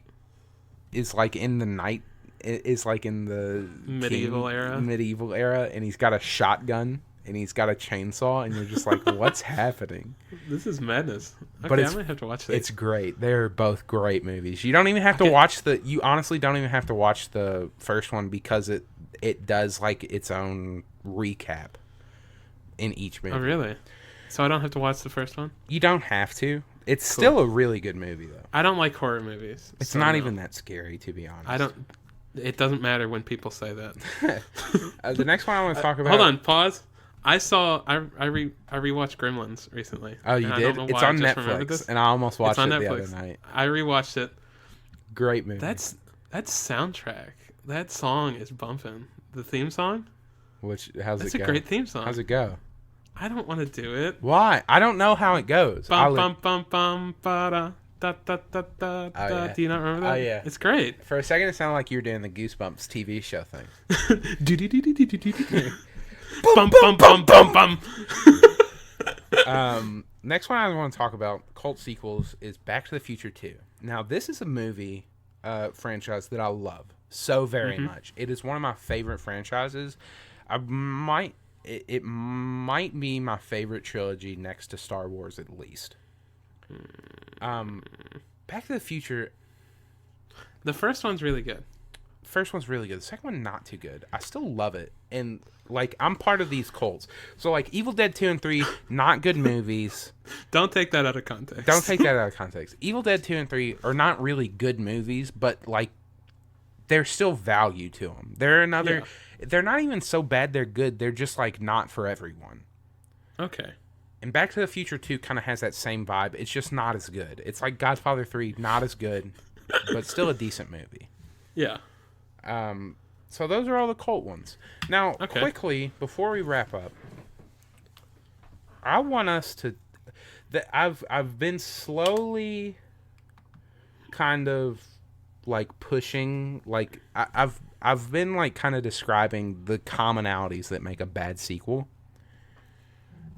in the night, is like in the medieval era, and he's got a shotgun and he's got a chainsaw, and you're just like, what's happening? This is madness. Okay, but I might have to watch this. It's great. They're both great movies. You don't even have to watch you honestly don't even have to watch the first one because it does like its own recap in each movie. Oh, really? So I don't have to watch the first one? You don't have to. It's still a really good movie, though. I don't like horror movies. It's not even that scary, to be honest. It doesn't matter when people say that. The next one I want to talk about... Hold on, pause. I rewatched Gremlins recently. Oh, you did? It's on Netflix, and I almost watched it the other night. I rewatched it. Great movie. That soundtrack. That song is bumping. The theme song? How's it go? That's a great theme song. How's it go? I don't want to do it. Why? I don't know how it goes. Bum, bum, bum, bum, ba-da, da, da, da, da, oh, yeah. Do you not remember that? Oh, yeah. It's great. For a second, it sounded like you were doing the Goosebumps TV show thing. Bum, bum, bum, bum, bum. Next one I want to talk about, cult sequels, is Back to the Future 2. Now, this is a movie franchise that I love so very much. It is one of my favorite franchises. It might be my favorite trilogy next to Star Wars, at least. Back to the Future. The first one's really good. The second one, not too good. I still love it. And, like, I'm part of these cults. So, like, Evil Dead 2 and 3, not good movies. Don't take that out of context. Evil Dead 2 and 3 are not really good movies, but, like, there's still value to them. They're not even so bad they're good. They're just, like, not for everyone. Okay. And Back to the Future 2 kind of has that same vibe. It's just not as good. It's like Godfather 3, not as good, but still a decent movie. Yeah. So those are all the cult ones. Now, quickly, before we wrap up, I want us to... I've been slowly kind of like pushing, like I've been like kind of describing the commonalities that make a bad sequel.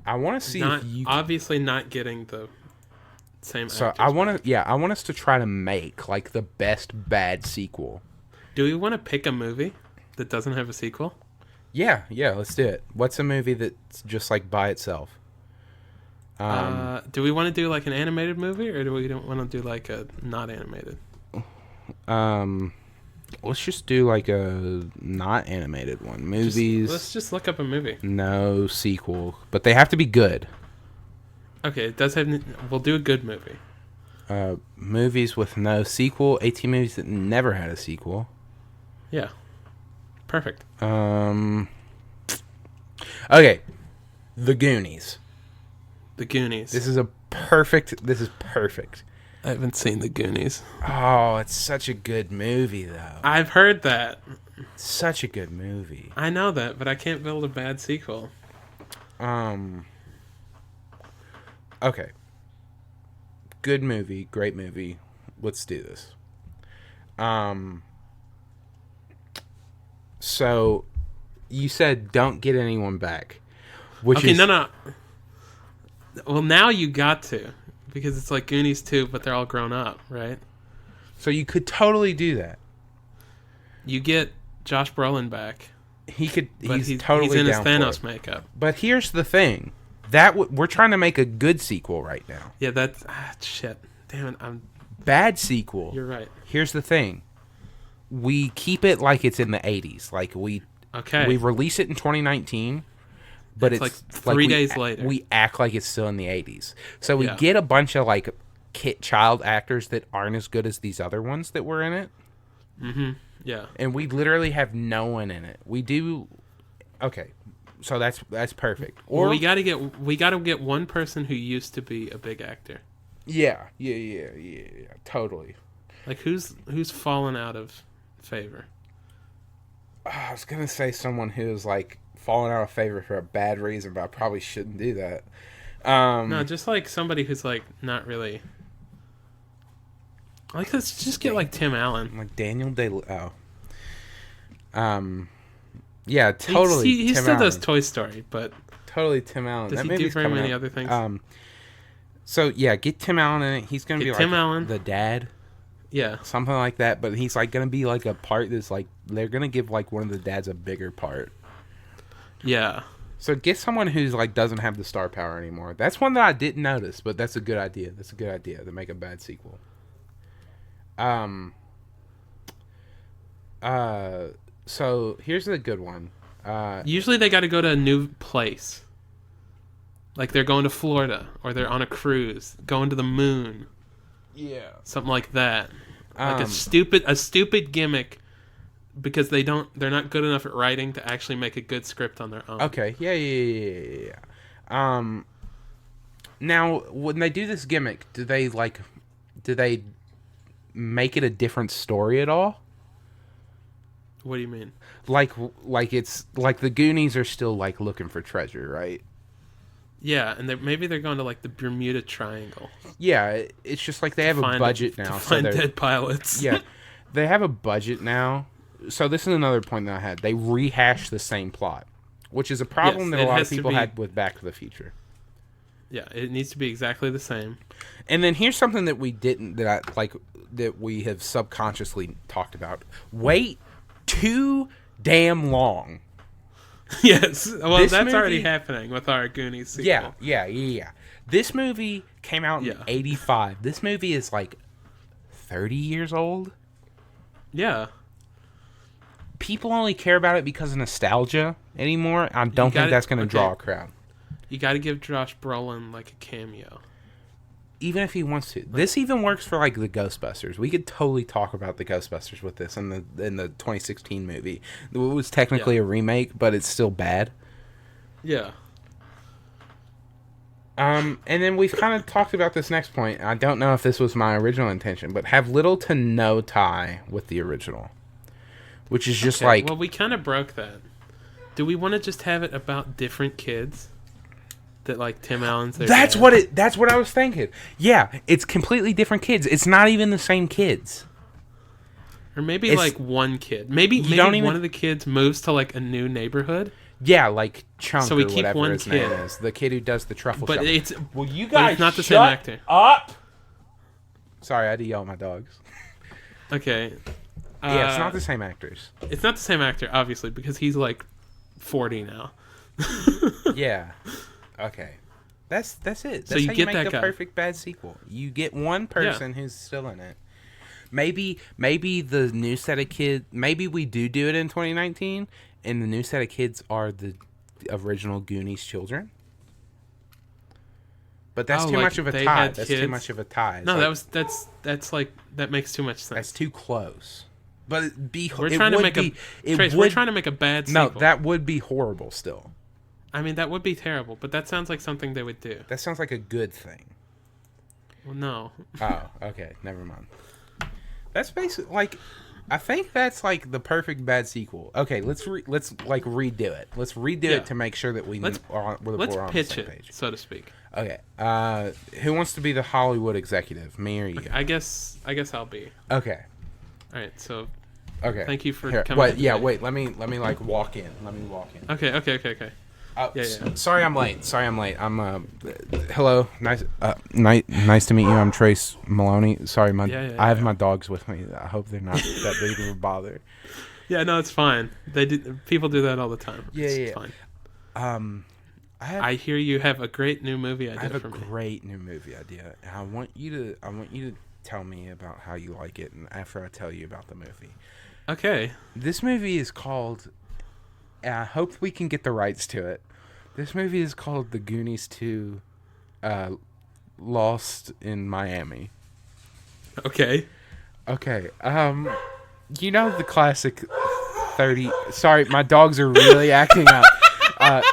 I want to see if you obviously not getting the same. So I want us to try to make like the best bad sequel. Do we want to pick a movie that doesn't have a sequel? Yeah, let's do it. What's a movie that's just like by itself? Do we want to do like an animated movie, or do we don't want to do like a not animated? Let's just do like a not animated one. Movies. Let's just look up a movie. No sequel, but they have to be good. Okay, it does have. We'll do a good movie. Movies with no sequel. 18 movies that never had a sequel. Yeah. Perfect. Okay. The Goonies. The Goonies. This is perfect. I haven't seen The Goonies. Oh, it's such a good movie, though. I've heard that. Such a good movie. I know that, but I can't build a bad sequel. Okay. Good movie, great movie. Let's do this. So, you said don't get anyone back. No. Well, now you got to. Because it's like Goonies 2, but they're all grown up, right? So you could totally do that. You get Josh Brolin back. He's totally he's in down his for Thanos it. makeup. But here's the thing. We're trying to make a good sequel right now. Yeah, that's... shit. Damn it, Bad sequel. You're right. Here's the thing. We keep it like it's in the 80s. Like, we release it in 2019... But it's like 3 days later. We act like it's still in the 80s. So we get a bunch of like child actors that aren't as good as these other ones that were in it. Mm-hmm. Yeah. And we literally have no one in it. We do. Okay. So that's perfect. Or we gotta get one person who used to be a big actor. Yeah. Totally. Like who's fallen out of favor? I was gonna say someone who's like falling out of favor for a bad reason, but I probably shouldn't do that. No, just like somebody who's like not really. Like let's just get like Tim Allen, like Daniel Day. Yeah, totally. He still does Toy Story, but totally Tim Allen. Does he do very many other things? So yeah, get Tim Allen in it. He's gonna be like Tim Allen, the dad. Yeah, something like that. But he's like gonna be like a part that's like they're gonna give like one of the dads a bigger part. Yeah. So get someone who's like doesn't have the star power anymore. That's one that I didn't notice, but that's a good idea. That's a good idea to make a bad sequel. So here's a good one. Usually they got to go to a new place. Like they're going to Florida or they're on a cruise, going to the moon. Yeah. Something like that. Like a stupid gimmick. Because they're not good enough at writing to actually make a good script on their own. Okay, yeah. Now, when they do this gimmick, do they make it a different story at all? What do you mean? Like it's like the Goonies are still like looking for treasure, right? Yeah, and maybe they're going to like the Bermuda Triangle. Yeah, it's just like they have a budget now. To find dead pilots. Yeah, they have a budget now. So this is another point that I had. They rehash the same plot, which is a problem that a lot of people had with Back to the Future. Yeah, it needs to be exactly the same. And then here's something that we didn't that we have subconsciously talked about. Wait too damn long. Yes, well that's already happening with our Goonies sequel. Yeah. This movie came out in '85. This movie is like 30 years old. Yeah. People only care about it because of nostalgia anymore. I don't think that's going to draw a crowd. You got to give Josh Brolin like a cameo. Even if he wants to. This even works for like the Ghostbusters. We could totally talk about the Ghostbusters with this in the 2016 movie. It was technically a remake, but it's still bad. Yeah. And then we've kind of talked about this next point. I don't know if this was my original intention, but have little to no tie with the original, which is just like. Well, we kind of broke that. Do we want to just have it about different kids? That like Tim Allen's their That's dad? That's what I was thinking. Yeah, it's completely different kids. It's not even the same kids. Or maybe like one kid. Maybe one of the kids moves to like a new neighborhood. Yeah, like Chunk so we or keep whatever one his kid. name is. The kid who does the truffle shop. But it's you guys it's not the same actor. Up. Sorry, I had to yell at my dogs. Okay. Yeah, it's not the same actors. It's not the same actor, obviously, because he's like 40 now. Yeah. Okay. That's it. That's so you how get you make that the guy. perfect bad sequel. You get one person who's still in it. Maybe the new set of kids. Maybe we do it in 2019, and the new set of kids are the original Goonies children. But that's too much of a tie. That's too much of a tie. No, that makes too much sense. That's too close. But we're trying to make a bad sequel. No, that would be horrible still. I mean, that would be terrible, but that sounds like something they would do. That sounds like a good thing. Well, no. Oh, okay. Never mind. That's basically like, I think that's like the perfect bad sequel. Okay, let's redo it. Let's redo it to make sure that we're on the same page, so to speak. Okay. Who wants to be the Hollywood executive? Me or you? Okay, I guess I'll be. Okay. All right. So. Okay. Thank you for coming. Wait. Yeah. Wait. Let me like walk in. Let me walk in. Okay. Yeah. Sorry, I'm late. I'm hello. Nice to meet you. I'm Trace Maloney. Sorry, I have my dogs with me. I hope they're not that big of a bother. Yeah, no, it's fine. People do that all the time. It's fine. I hear you have a great new movie idea. I have a great new movie idea, and I want you to tell me about how you like it, and after I tell you about the movie. Okay. This movie is called. I hope we can get the rights to it. This movie is called The Goonies 2, Lost in Miami. Okay. Okay. You know the classic 30... Sorry, my dogs are really acting up.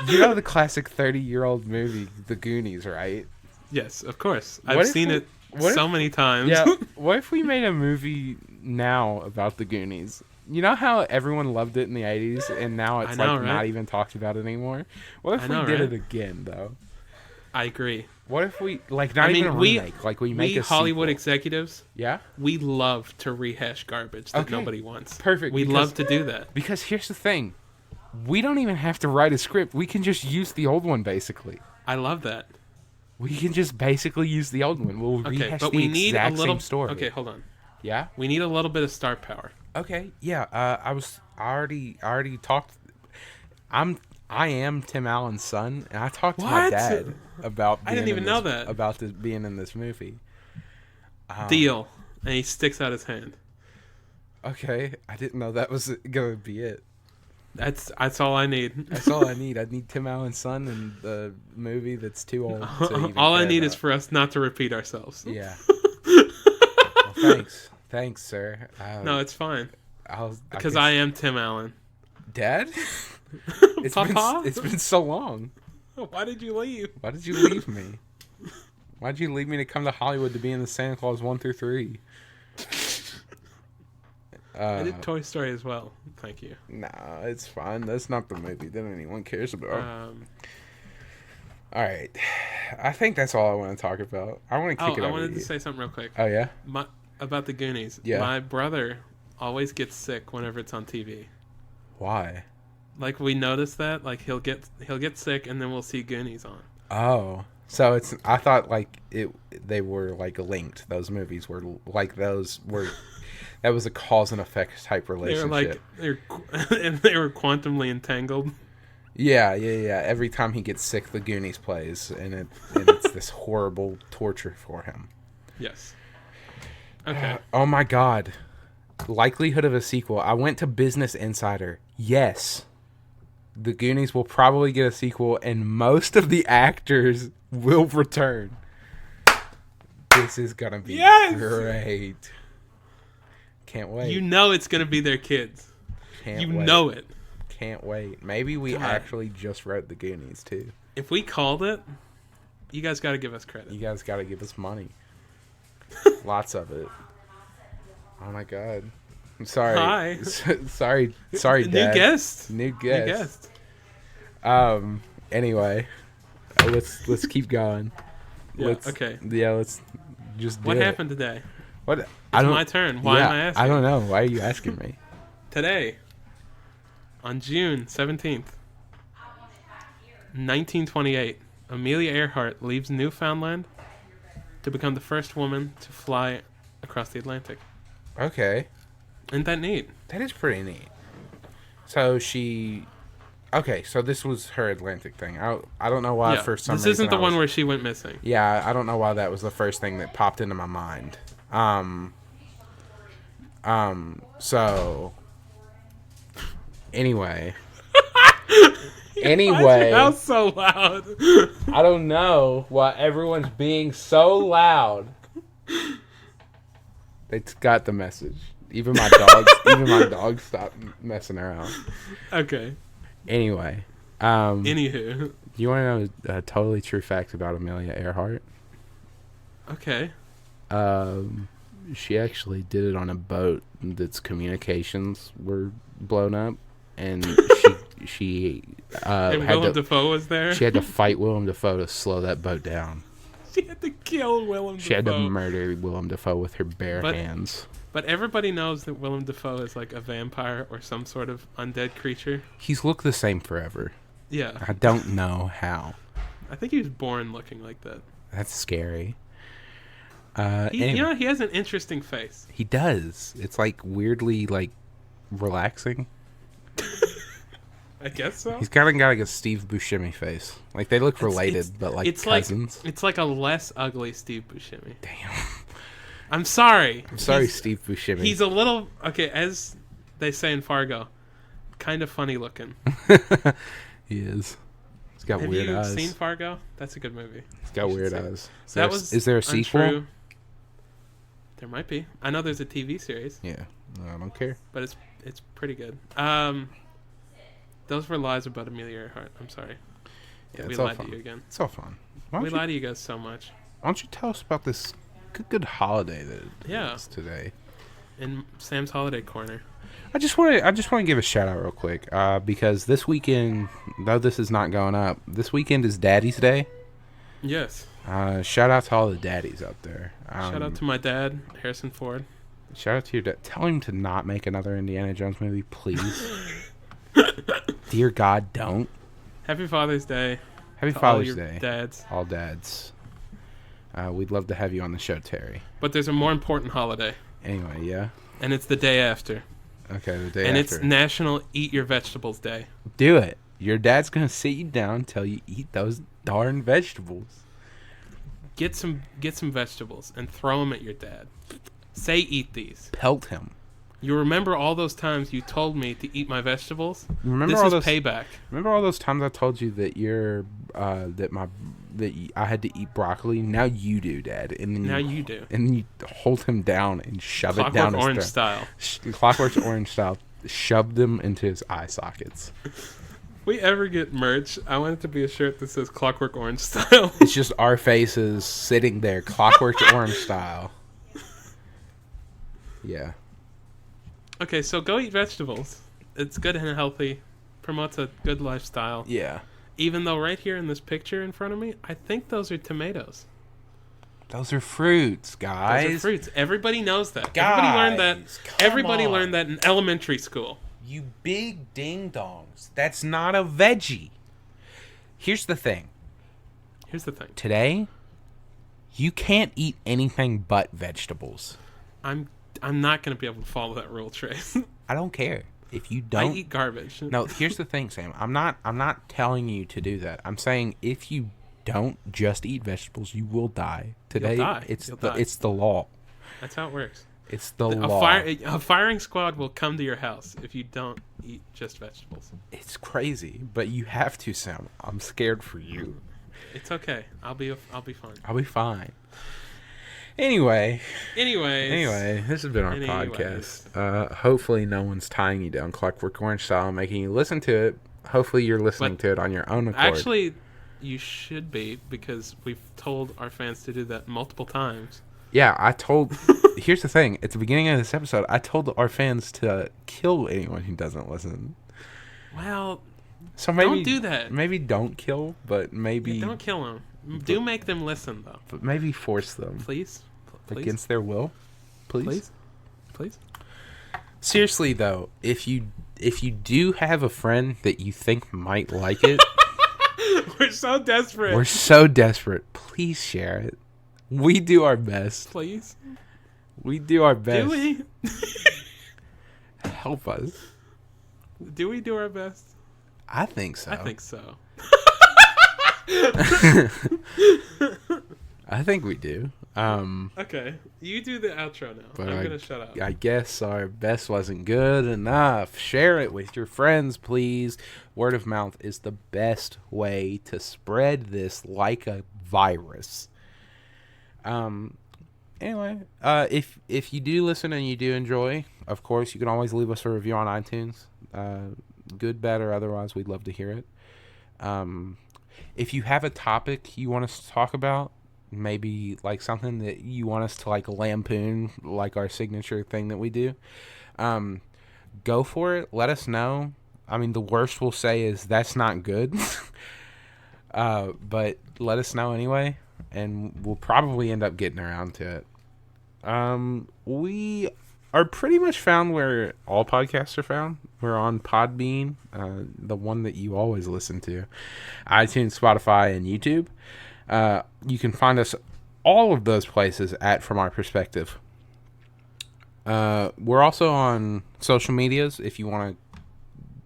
You know the classic 30-year-old movie, The Goonies, right? Yes, of course. I've seen it so many times. Yeah. What if we made a movie now about The Goonies? You know how everyone loved it in the 80s, and now it's not even talked about anymore? What if we did it again, though? I agree. What if we, even a remake, we make a Hollywood sequel. Executives, we love to rehash garbage that nobody wants. Perfect. We love to do that. Because here's the thing. We don't even have to write a script. We can just use the old one, basically. I love that. We can just basically use the old one. We'll rehash the exact same story. Okay, hold on. Yeah? We need a little bit of star power. Okay, yeah. I already talked. I am Tim Allen's son, and I talked to my dad about. I didn't even know that about being in this movie. Deal, and he sticks out his hand. Okay, I didn't know that was gonna be it. That's all I need. That's all I need. I need Tim Allen's son in the movie that's too old. All I need is for us not to repeat ourselves. Yeah. Well, thanks, sir. No, it's fine. Because I I am Tim Allen. Dad? Papa? It's been so long. Why did you leave? Why did you leave me? Why did you leave me to come to Hollywood to be in the Santa Claus 1 through 3? I did Toy Story as well. Thank you. Nah, it's fine. That's not the movie that anyone cares about. All right. I think that's all I want to talk about. I want to kick it over. I wanted to say something real quick. Oh, yeah? About the Goonies. Yeah. My brother always gets sick whenever it's on TV. Why? Like, we noticed that. Like, he'll get sick, and then we'll see Goonies on. Oh. So it's... I thought, they were, linked. Those movies were, that was a cause and effect type relationship. They were quantumly entangled. Yeah. Every time he gets sick, the Goonies plays, and it's this horrible torture for him. Yes. Okay. Oh my God. Likelihood of a sequel. I went to Business Insider. Yes. The Goonies will probably get a sequel, and most of the actors will return. This is gonna be great. Can't wait. You know it's gonna be their kids. Can't wait. You know it. Can't wait. Maybe we actually just wrote the Goonies too. If we called it, You guys got to give us credit. You guys got to give us money. Lots of it. Oh my god. I'm sorry. Hi. sorry, Dad. New guest. Anyway, let's keep going. Yeah. Okay. Yeah. Let's just. What happened today? What? It's my turn. Why am I asking? I don't know. Why are you asking me? Today, on June 17th, 1928, Amelia Earhart leaves Newfoundland to become the first woman to fly across the Atlantic. Okay. Isn't that neat? That is pretty neat. So she... Okay, so this was her Atlantic thing. I don't know why for some reason... This isn't the one where she went missing. Yeah, I don't know why that was the first thing that popped into my mind. So... Anyway... That was so loud. I don't know why everyone's being so loud. They got the message. Even my dogs stopped messing around. Okay. Anyway. Anywho. You want to know a totally true fact about Amelia Earhart? Okay. She actually did it on a boat that's communications were blown up, and she and Willem Dafoe was there? She had to fight Willem Dafoe to slow that boat down. She had to kill Willem Dafoe. She had to murder Willem Dafoe with her bare hands. But everybody knows that Willem Dafoe is like a vampire or some sort of undead creature. He's looked the same forever. Yeah. I don't know how. I think he was born looking like that. That's scary. Anyway. You know, he has an interesting face. He does. It's like weirdly like relaxing. I guess so. He's kind of got like a Steve Buscemi face. Like they look related, but like it's cousins. It's like a less ugly Steve Buscemi. Damn. I'm sorry, Steve Buscemi. He's a little as they say in Fargo, kind of funny looking. He is. He's got weird eyes. Have you seen Fargo? That's a good movie. He's got weird eyes. Is there a sequel? Untrue. There might be. I know there's a TV series. Yeah, no, I don't care. But it's pretty good. Those were lies about Amelia Earhart. I'm sorry. Yeah, we lied to you again. It's all fun. We lied to you guys so much. Why don't you tell us about this good holiday that is today? In Sam's Holiday Corner. I just want to give a shout out real quick because this weekend, though this is not going up, this weekend is Daddy's Day. Yes. Shout out to all the daddies out there. Shout out to my dad, Harrison Ford. Shout out to your dad. Tell him to not make another Indiana Jones movie, please. Dear God, don't. Happy Father's Day. Happy Father's Day. Dads. All dads. We'd love to have you on the show, Terry. But there's a more important holiday. Anyway, yeah. And it's the day after. Okay, the day after. And it's National Eat Your Vegetables Day. Do it. Your dad's going to sit you down until you eat those darn vegetables. Get some vegetables and throw them at your dad. Say, eat these. Pelt him. You remember all those times you told me to eat my vegetables? Remember this is payback. Remember all those times I told you that I had to eat broccoli? Now you do, Dad. And then you do. And then you hold him down and shove it down his Orange style. Clockwork Orange style. Shove them into his eye sockets. If we ever get merch, I want it to be a shirt that says Clockwork Orange style. It's just our faces sitting there, Clockwork Orange style. Yeah. Okay, so go eat vegetables. It's good and healthy. Promotes a good lifestyle. Yeah. Even though right here in this picture in front of me, I think those are tomatoes. Those are fruits, guys. Those are fruits. Everybody knows that. Guys, Everybody learned that in elementary school. You big ding-dongs. That's not a veggie. Here's the thing. Today, you can't eat anything but vegetables. I'm not going to be able to follow that rule, Trace. I don't care. If you don't... I eat garbage. No, here's the thing, Sam. I'm not telling you to do that. I'm saying if you don't just eat vegetables, you will die. Today, it's the law. That's how it works. It's the law. A firing squad will come to your house if you don't eat just vegetables. It's crazy, but you have to, Sam. I'm scared for you. It's okay. I'll be fine. I'll be fine. Anyway, this has been our podcast. Hopefully no one's tying you down Clockwork Orange style and making you listen to it. Hopefully you're listening to it on your own accord. Actually, You should be, because we've told our fans to do that multiple times. Yeah, here's the thing. At the beginning of this episode, I told our fans to kill anyone who doesn't listen. Well, so maybe don't do that. Maybe don't kill, but maybe... Yeah, don't kill them. Do make them listen, though. But maybe force them. Please? Against their will. Please? Please? Seriously, though, if you do have a friend that you think might like it... We're so desperate. We're so desperate. Please share it. We do our best. Please? We do our best. Do we? Help us. Do we do our best? I think so. I think so. I think we do. Okay. You do the outro now. I'm going to shut up. I guess our best wasn't good enough. Share it with your friends, please. Word of mouth is the best way to spread this like a virus. Anyway, if you do listen and you do enjoy, of course, you can always leave us a review on iTunes. Good, bad, or otherwise, we'd love to hear it. If you have a topic you want us to talk about, maybe like something that you want us to like lampoon, like our signature thing that we do, go for it. Let us know. I mean, the worst we'll say is that's not good. But let us know anyway, and we'll probably end up getting around to it. We are pretty much found where all podcasts are found. We're on Podbean, the one that you always listen to, iTunes, Spotify, and YouTube. You can find us all of those places at From Our Perspective. We're also on social medias if you want to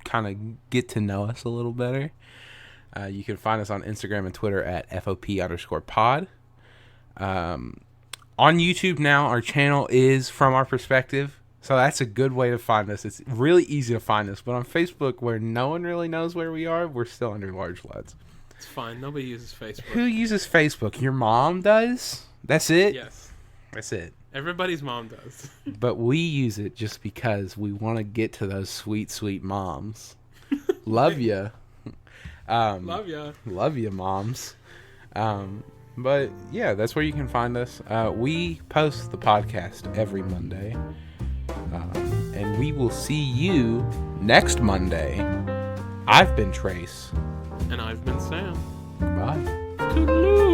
kind of get to know us a little better. You can find us on Instagram and Twitter at FOP_pod. On YouTube now, our channel is From Our Perspective. So that's a good way to find us. It's really easy to find us. But on Facebook, where no one really knows where we are, we're still under large letters. It's fine. Nobody uses Facebook. Who uses Facebook? Your mom does? That's it? Yes. That's it. Everybody's mom does. But we use it just because we want to get to those sweet, sweet moms. Love ya. Love ya. Love ya, moms. But yeah, that's where you can find us. We post the podcast every Monday. And we will see you next Monday. I've been Trace. And I've been Sam. Goodbye. Toodaloo.